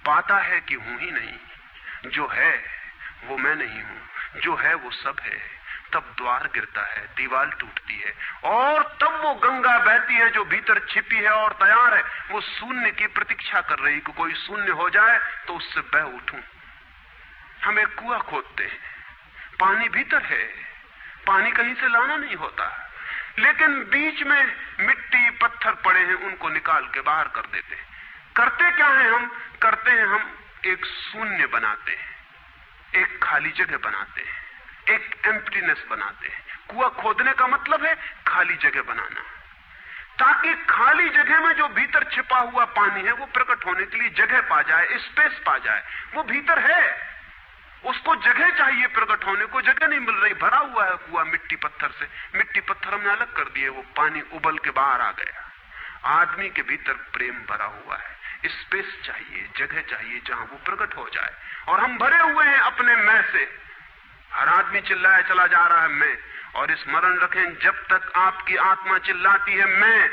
पाता है कि हूं ही नहीं, जो है वो मैं नहीं हूं, जो है वो सब है। तब द्वार गिरता है, दीवार टूटती है और तब वो गंगा बहती है जो भीतर छिपी है और तैयार है। वो शून्य की प्रतीक्षा कर रही कि कोई शून्य हो जाए तो उससे बह उठूं। हम एक कुआं खोदते हैं, पानी भीतर है, पानी कहीं से लाना नहीं होता, लेकिन बीच में मिट्टी पत्थर पड़े हैं, उनको निकाल के बाहर कर देते हैं। करते क्या है हम? करते हैं हम एक शून्य बनाते हैं, एक खाली जगह बनाते हैं, एक एम्प्टीनेस बनाते हैं। कुआं खोदने का मतलब है खाली जगह बनाना, ताकि खाली जगह में जो भीतर छिपा हुआ पानी है वो प्रकट होने के लिए जगह पा जाए, स्पेस पा जाए। वो भीतर है, उसको जगह चाहिए प्रकट होने को, जगह नहीं मिल रही, भरा हुआ है कुआं मिट्टी पत्थर से। मिट्टी पत्थर हमने अलग कर दिए, वो पानी उबल के बाहर आ गया। आदमी के भीतर प्रेम भरा हुआ है, स्पेस चाहिए, जगह चाहिए जहां वो प्रकट हो जाए। और हम भरे हुए हैं अपने मैं से। हर आदमी चिल्लाया चला जा रहा है मैं, और स्मरण रखें जब तक आपकी आत्मा चिल्लाती है मैं,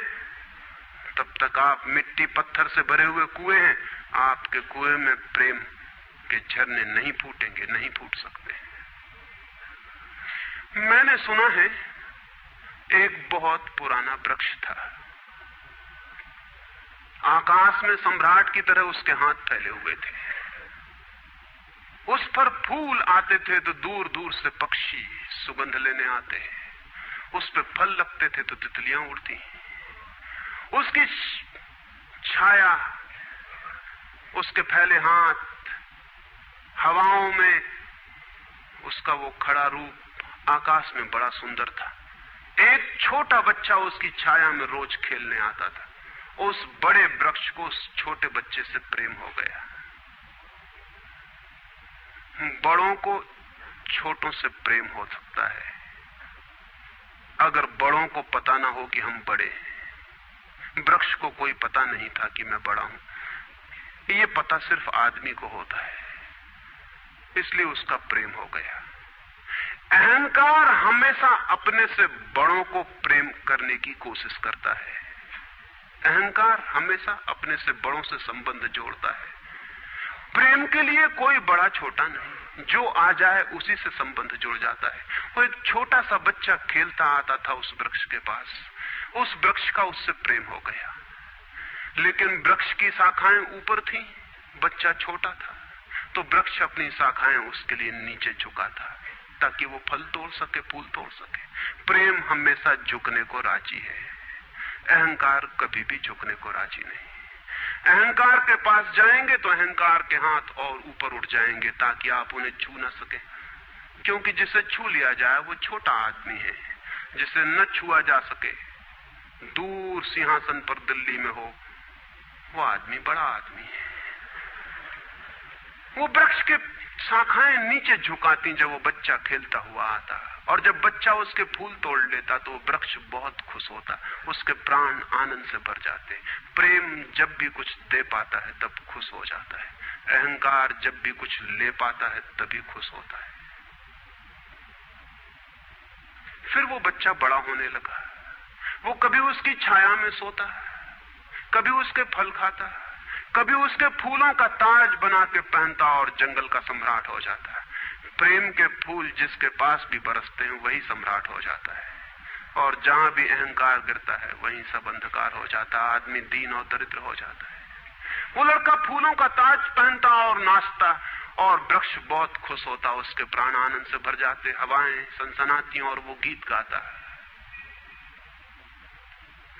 तब तक आप मिट्टी पत्थर से भरे हुए कुएं हैं। आपके कुएं में प्रेम के झरने नहीं फूटेंगे, नहीं फूट सकते। मैंने सुना है एक बहुत पुराना वृक्ष था, आकाश में सम्राट की तरह उसके हाथ फैले हुए थे, उस पर फूल आते थे तो दूर दूर से पक्षी सुगंध लेने आते, उस पर फल लगते थे तो तितलियां उड़ती, उसकी छाया, उसके फैले हाथ, हवाओं में उसका वो खड़ा रूप आकाश में बड़ा सुंदर था। एक छोटा बच्चा उसकी छाया में रोज खेलने आता था। उस बड़े वृक्ष को उस छोटे बच्चे से प्रेम हो गया। बड़ों को छोटों से प्रेम हो सकता है अगर बड़ों को पता ना हो कि हम बड़े हैं। वृक्ष को कोई पता नहीं था कि मैं बड़ा हूं, ये पता सिर्फ आदमी को होता है, इसलिए उसका प्रेम हो गया। अहंकार हमेशा अपने से बड़ों को प्रेम करने की कोशिश करता है। अहंकार हमेशा अपने से बड़ों से संबंध जोड़ता है। प्रेम के लिए कोई बड़ा छोटा नहीं, जो आ जाए उसी से संबंध जुड़ जाता है। वो एक छोटा सा बच्चा खेलता आता था उस वृक्ष के पास, उस वृक्ष का उससे प्रेम हो गया, लेकिन वृक्ष की शाखाएं ऊपर थीं, बच्चा छोटा था, तो वृक्ष अपनी शाखाएं उसके लिए नीचे झुका था ताकि वो फल तोड़ सके, फूल तोड़ सके। प्रेम हमेशा झुकने को राजी है, अहंकार कभी भी झुकने को राजी नहीं। अहंकार के पास जाएंगे तो अहंकार के हाथ और ऊपर उठ जाएंगे ताकि आप उन्हें छू न सके, क्योंकि जिसे छू लिया जाए वो छोटा आदमी है, जिसे न छुआ जा सके, दूर सिंहासन पर दिल्ली में हो, वो आदमी बड़ा आदमी है। वो वृक्ष के शाखाएं नीचे झुकाती जब वो बच्चा खेलता हुआ आता, और जब बच्चा उसके फूल तोड़ लेता तो वृक्ष बहुत खुश होता, उसके प्राण आनंद से भर जाते। प्रेम जब भी कुछ दे पाता है तब खुश हो जाता है, अहंकार जब भी कुछ ले पाता है तभी खुश होता है। फिर वो बच्चा बड़ा होने लगा, वो कभी उसकी छाया में सोता, कभी उसके फल खाता, कभी उसके फूलों का ताज बना के पहनता और जंगल का सम्राट हो जाता है। प्रेम के फूल जिसके पास भी बरसते हैं वही सम्राट हो जाता है, और जहां भी अहंकार गिरता है वहीं सब अंधकार हो जाता है, आदमी दीन और दरिद्र हो जाता है। वो लड़का फूलों का ताज पहनता और नाचता, और वृक्ष बहुत खुश होता, उसके प्राण आनंद से भर जाते, हवाएं सनसनाती और वो गीत गाता है।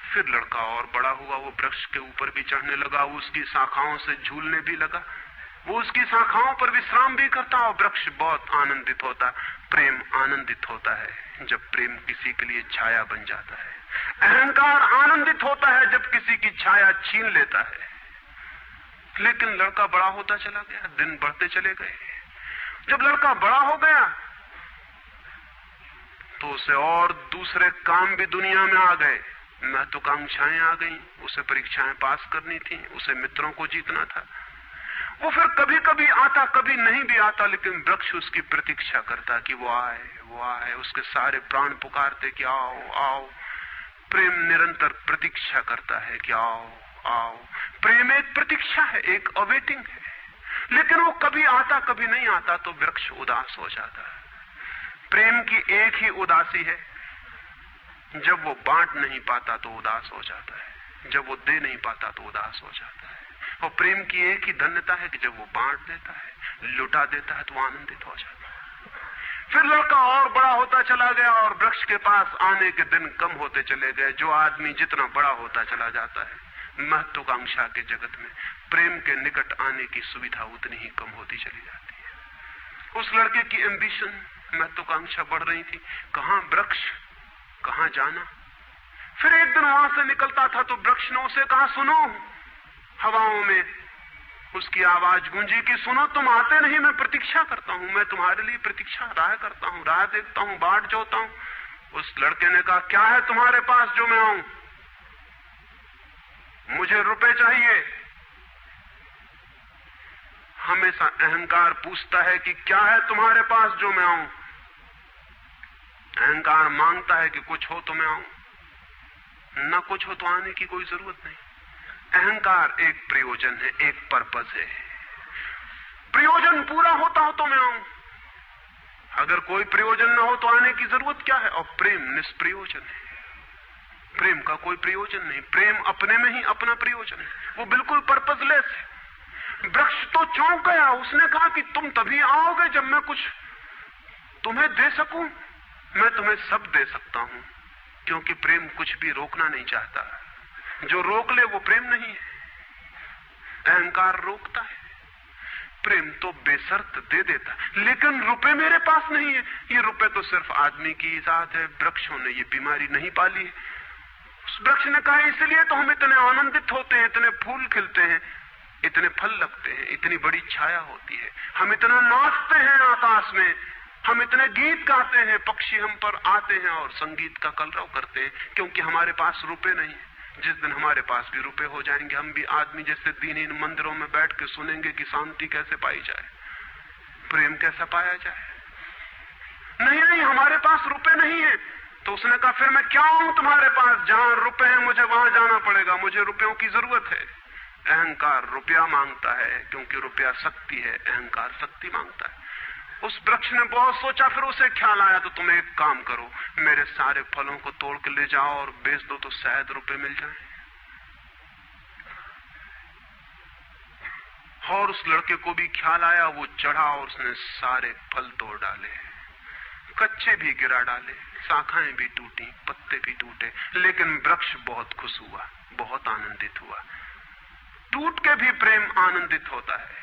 फिर लड़का और बड़ा हुआ, वो वृक्ष के ऊपर भी चढ़ने लगा, उसकी शाखाओं से झूलने भी लगा, वो उसकी शाखाओं पर विश्राम भी करता, और वृक्ष बहुत आनंदित होता। प्रेम आनंदित होता है जब प्रेम किसी के लिए छाया बन जाता है। अहंकार आनंदित होता है जब किसी की छाया छीन लेता है। लेकिन लड़का बड़ा होता चला गया, दिन बढ़ते चले गए। जब लड़का बड़ा हो गया तो उसे और दूसरे काम भी दुनिया में आ गए, महत्वाकांक्षाएं आ गई, उसे परीक्षाएं पास करनी थी, उसे मित्रों को जीतना था। वो फिर कभी कभी आता, कभी नहीं भी आता, लेकिन वृक्ष उसकी प्रतीक्षा करता कि वो आए, वो आए। उसके सारे प्राण पुकारते कि आओ आओ। प्रेम निरंतर प्रतीक्षा करता है कि आओ आओ। प्रेम एक प्रतीक्षा है, एक अवेटिंग है, लेकिन वो कभी आता कभी नहीं आता, तो वृक्ष उदास हो जाता है। प्रेम की एक ही उदासी है, जब वो बांट नहीं पाता तो उदास हो जाता है, जब वो दे नहीं पाता तो उदास हो जाता है। और प्रेम की एक ही धन्यता है कि जब वो बांट देता है, लुटा देता है, तो आनंदित हो जाता है। फिर लड़का और बड़ा होता चला गया, और वृक्ष के पास आने के दिन कम होते चले गए। जो आदमी जितना बड़ा होता चला जाता है, महत्वाकांक्षा के जगत में प्रेम के निकट आने की सुविधा उतनी ही कम होती चली जाती है। उस लड़के की एम्बिशन, महत्वाकांक्षा बढ़ रही थी, कहां वृक्ष, कहां जाना। फिर एक दिन वहां से निकलता था तो वृक्ष ने उसे कहा, सुनो। हवाओं में उसकी आवाज गूंजी कि सुनो, तुम आते नहीं, मैं प्रतीक्षा करता हूं, मैं तुम्हारे लिए प्रतीक्षा, राह करता हूं, राह देखता हूं, बाट जोता हूं। उस लड़के ने कहा, क्या है तुम्हारे पास जो मैं आऊं? मुझे रुपए चाहिए। हमेशा अहंकार पूछता है कि क्या है तुम्हारे पास जो मैं आऊं। अहंकार मांगता है कि कुछ हो तो मैं आऊं, ना कुछ हो तो आने की कोई जरूरत नहीं। अहंकार एक प्रयोजन है, एक पर्पस है। प्रयोजन पूरा होता हो तो मैं आऊं, अगर कोई प्रयोजन ना हो तो आने की जरूरत क्या है। और प्रेम निष्प्रयोजन है, प्रेम का कोई प्रयोजन नहीं। प्रेम अपने में ही अपना प्रयोजन है, वो बिल्कुल पर्पसलेस है। वृक्ष तो चौंक गया, उसने कहा कि तुम तभी आओगे जब मैं कुछ तुम्हें दे सकूं। मैं तुम्हें सब दे सकता हूं, क्योंकि प्रेम कुछ भी रोकना नहीं चाहता। जो रोक ले वो प्रेम नहीं है। अहंकार रोकता है, प्रेम तो बेशर्त दे देता। लेकिन रुपए मेरे पास नहीं है। ये रुपए तो सिर्फ आदमी की इजाद है, वृक्षों ने ये बीमारी नहीं पाली है। उस वृक्ष ने कहा, इसलिए तो हम इतने आनंदित होते हैं, इतने फूल खिलते हैं, इतने फल लगते हैं, इतनी बड़ी छाया होती है, हम इतना नाचते हैं आकाश में, हम इतने गीत गाते हैं, पक्षी हम पर आते हैं और संगीत का कलरव करते हैं, क्योंकि हमारे पास रुपए नहीं है। जिस दिन हमारे पास भी रुपए हो जाएंगे, हम भी आदमी जैसे दीनहीन मंदिरों में बैठ के सुनेंगे कि शांति कैसे पाई जाए, प्रेम कैसा पाया जाए। नहीं, हमारे पास रुपए नहीं है। तो उसने कहा फिर मैं क्या आऊं तुम्हारे पास, जहां रुपए हैं मुझे वहां जाना पड़ेगा, मुझे रुपयों की जरूरत है। अहंकार रुपया मांगता है क्योंकि रुपया शक्ति है, अहंकार शक्ति मांगता है। उस वृक्ष ने बहुत सोचा, फिर उसे ख्याल आया तो तुम एक काम करो, मेरे सारे फलों को तोड़ के ले जाओ और बेच दो तो शायद रुपए मिल जाएं। और उस लड़के को भी ख्याल आया, वो चढ़ा और उसने सारे फल तोड़ डाले, कच्चे भी गिरा डाले, शाखाएं भी टूटी, पत्ते भी टूटे, लेकिन वृक्ष बहुत खुश हुआ, बहुत आनंदित हुआ। टूट के भी प्रेम आनंदित होता है,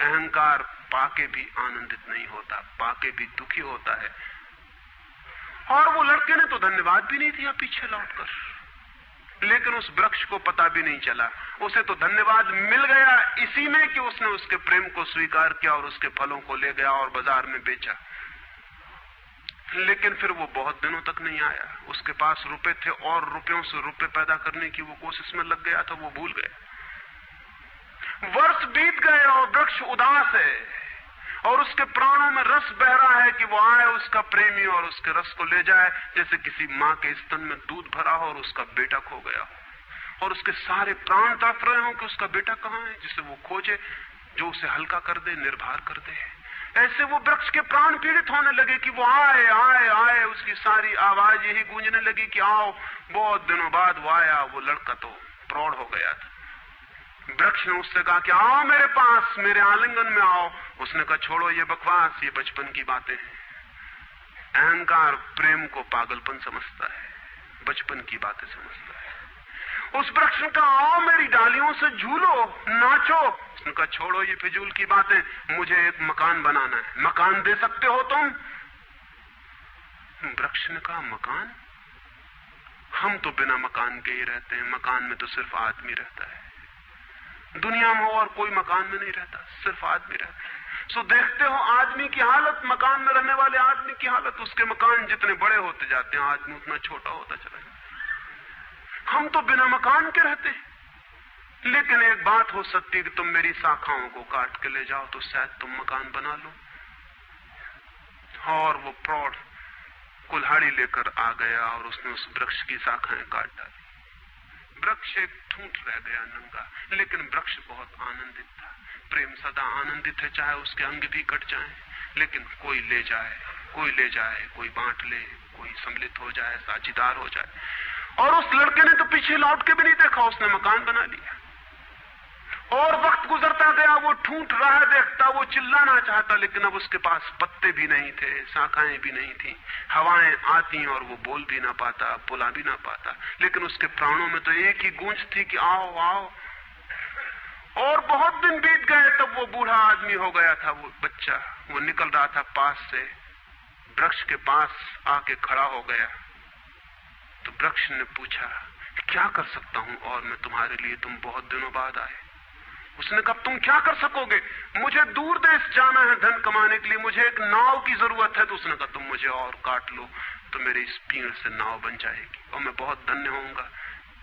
अहंकार पाके भी आनंदित नहीं होता, पाके भी दुखी होता है। और वो लड़के ने तो धन्यवाद भी नहीं दिया पीछे लौटकर, लेकिन उस वृक्ष को पता भी नहीं चला, उसे तो धन्यवाद मिल गया इसी में कि उसने उसके प्रेम को स्वीकार किया और उसके फलों को ले गया और बाजार में बेचा। लेकिन फिर वो बहुत दिनों तक नहीं आया। उसके पास रुपए थे और रुपयों से रुपए पैदा करने की वो कोशिश में लग गया था, वो भूल गया। वर्ष बीत गए और वृक्ष उदास है और उसके प्राणों में रस बह रहा है कि वो आए उसका प्रेमी और उसके रस को ले जाए, जैसे किसी माँ के स्तन में दूध भरा हो और उसका बेटा खो गया हो और उसके सारे प्राण तड़प रहे हो कि उसका बेटा कहाँ है, जिसे वो खोजे, जो उसे हल्का कर दे, निर्भर कर दे। ऐसे वो वृक्ष के प्राण पीड़ित होने लगे कि वो आए आए आए, उसकी सारी आवाज यही गूंजने लगी कि आओ। बहुत दिनों बाद वो आया, वो लड़का तो प्रौढ़ हो गया था। वृक्ष ने उससे कहा कि आओ मेरे पास, मेरे आलिंगन में आओ। उसने कहा छोड़ो ये बकवास, ये बचपन की बातें हैं। अहंकार प्रेम को पागलपन समझता है, बचपन की बातें समझता है। उस वृक्ष ने कहा आओ मेरी डालियों से झूलो, नाचो। उसने कहा छोड़ो ये फिजूल की बातें, मुझे एक मकान बनाना है, मकान दे सकते हो तुम? वृक्ष ने कहा मकान? हम तो बिना मकान के ही रहते हैं, मकान में तो सिर्फ आदमी रहता है। दुनिया में और कोई मकान में नहीं रहता, सिर्फ आदमी रहता है। सो देखते हो आदमी की हालत, मकान में रहने वाले आदमी की हालत। उसके मकान जितने बड़े होते जाते हैं, आदमी उतना छोटा होता चला जाता है। हम तो बिना मकान के रहते हैं। लेकिन एक बात हो सकती है कि तुम मेरी शाखाओं को काट के ले जाओ तो शायद तुम मकान बना लो। और वो प्रौढ़ कुल्हाड़ी लेकर आ गया और उसने उस वृक्ष की शाखाएं काट डाली। वृक्ष एक ठूंठ रह गया नंगा, लेकिन वृक्ष बहुत आनंदित था। प्रेम सदा आनंदित है, चाहे उसके अंग भी कट जाएं, लेकिन कोई ले जाए, कोई ले जाए, कोई बांट ले, कोई सम्मिलित हो जाए, साझीदार हो जाए। और उस लड़के ने तो पीछे लौट के भी नहीं देखा, उसने मकान बना लिया। और वक्त गुजरता गया, वो ठूंठ रहा देखता, वो चिल्लाना चाहता, लेकिन अब उसके पास पत्ते भी नहीं थे, शाखाएं भी नहीं थी, हवाएं आती और वो बोल भी ना पाता, बुला भी ना पाता। लेकिन उसके प्राणों में तो एक ही गूंज थी कि आओ आओ। और बहुत दिन बीत गए, तब वो बूढ़ा आदमी हो गया था। वो बच्चा वो निकल रहा था पास से, वृक्ष के पास आके खड़ा हो गया। तो वृक्ष ने पूछा क्या कर सकता हूं और मैं तुम्हारे लिए, तुम बहुत दिनों बाद आए। उसने कहा तुम क्या कर सकोगे, मुझे दूर देश जाना है धन कमाने के लिए, मुझे एक नाव की जरूरत है। तो उसने कहा तुम मुझे और काट लो तो मेरी इस पीड़ से नाव बन जाएगी और मैं बहुत धन्य होऊंगा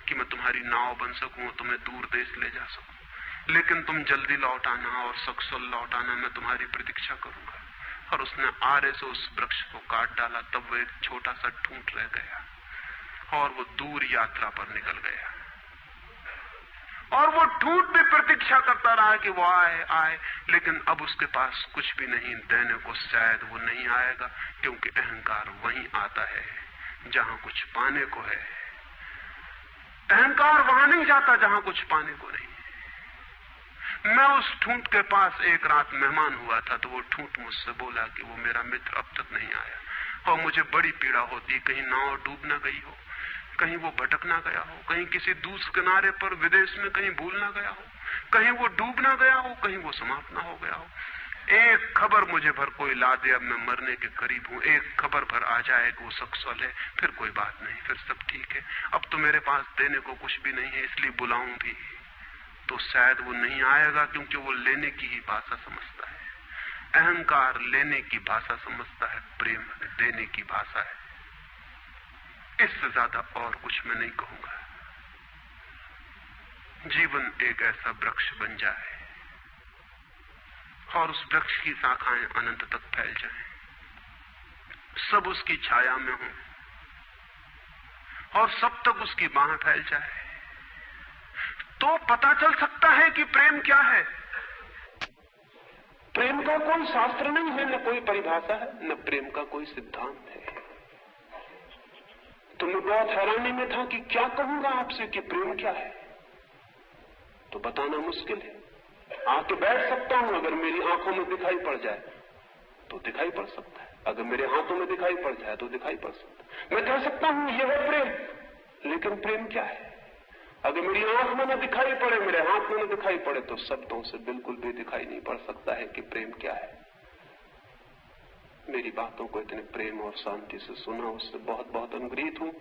कि मैं तुम्हारी नाव बन सकूं, तुम्हें दूर देश ले जा सकूं। लेकिन तुम जल्दी लौट आना और सकुशल लौट आना, मैं तुम्हारी प्रतीक्षा करूंगा। और उसने आरे से उस वृक्ष को काट डाला। तब वो एक छोटा सा ठूंठ रह गया और वो दूर यात्रा पर निकल गया। और वो ठूंठ भी प्रतीक्षा करता रहा कि वो आए आए, लेकिन अब उसके पास कुछ भी नहीं देने को। शायद वो नहीं आएगा, क्योंकि अहंकार वहीं आता है जहां कुछ पाने को है। अहंकार वहां नहीं जाता जहां कुछ पाने को नहीं। मैं उस ठूंठ के पास एक रात मेहमान हुआ था, तो वो ठूंठ मुझसे बोला कि वो मेरा मित्र अब तक नहीं आया और मुझे बड़ी पीड़ा होती, कहीं नाव डूब ना गई हो, कहीं वो भटक ना गया हो, कहीं किसी दूसरे किनारे पर विदेश में कहीं भूल ना गया हो, कहीं वो डूब ना गया हो, कहीं वो समाप्त ना हो गया हो। एक खबर मुझे भर कोई ला दे, अब मैं मरने के करीब हूं। एक खबर भर आ जाए कि वो सकुशल है, फिर कोई बात नहीं, फिर सब ठीक है। अब तो मेरे पास देने को कुछ भी नहीं है, इसलिए बुलाऊं भी तो शायद वो नहीं आएगा, क्योंकि वो लेने की ही भाषा समझता है। अहंकार लेने की भाषा समझता है, प्रेम देने की भाषा है। इससे ज्यादा और कुछ मैं नहीं कहूंगा। जीवन एक ऐसा वृक्ष बन जाए और उस वृक्ष की शाखाएं अनंत तक फैल जाएं, सब उसकी छाया में हो और सब तक उसकी बाह फैल जाए, तो पता चल सकता है कि प्रेम क्या है। प्रेम का कोई शास्त्र नहीं है, न कोई परिभाषा है, न प्रेम का कोई सिद्धांत है। तो मैं बहुत हैरानी में था कि क्या कहूंगा आपसे कि प्रेम क्या है, तो बताना मुश्किल है। आके बैठ सकता हूं, अगर मेरी आंखों में दिखाई पड़ जाए तो दिखाई पड़ सकता है, अगर मेरे हाथों में दिखाई पड़ जाए तो दिखाई पड़ सकता है। मैं कह सकता हूं यह है प्रेम, लेकिन प्रेम क्या है? अगर मेरी आंख में न दिखाई पड़े, मेरे हाथ में न दिखाई पड़े, तो शब्दों से बिल्कुल भी दिखाई नहीं पड़ सकता है कि प्रेम क्या है। मेरी बातों को इतने प्रेम और शांति से सुना, उससे बहुत बहुत अनुग्रहित हूं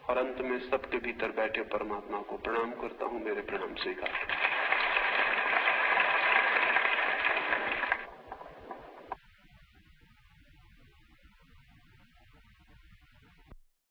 और अंत में सबके भीतर बैठे परमात्मा को प्रणाम करता हूं। मेरे प्रणाम स्वीकार।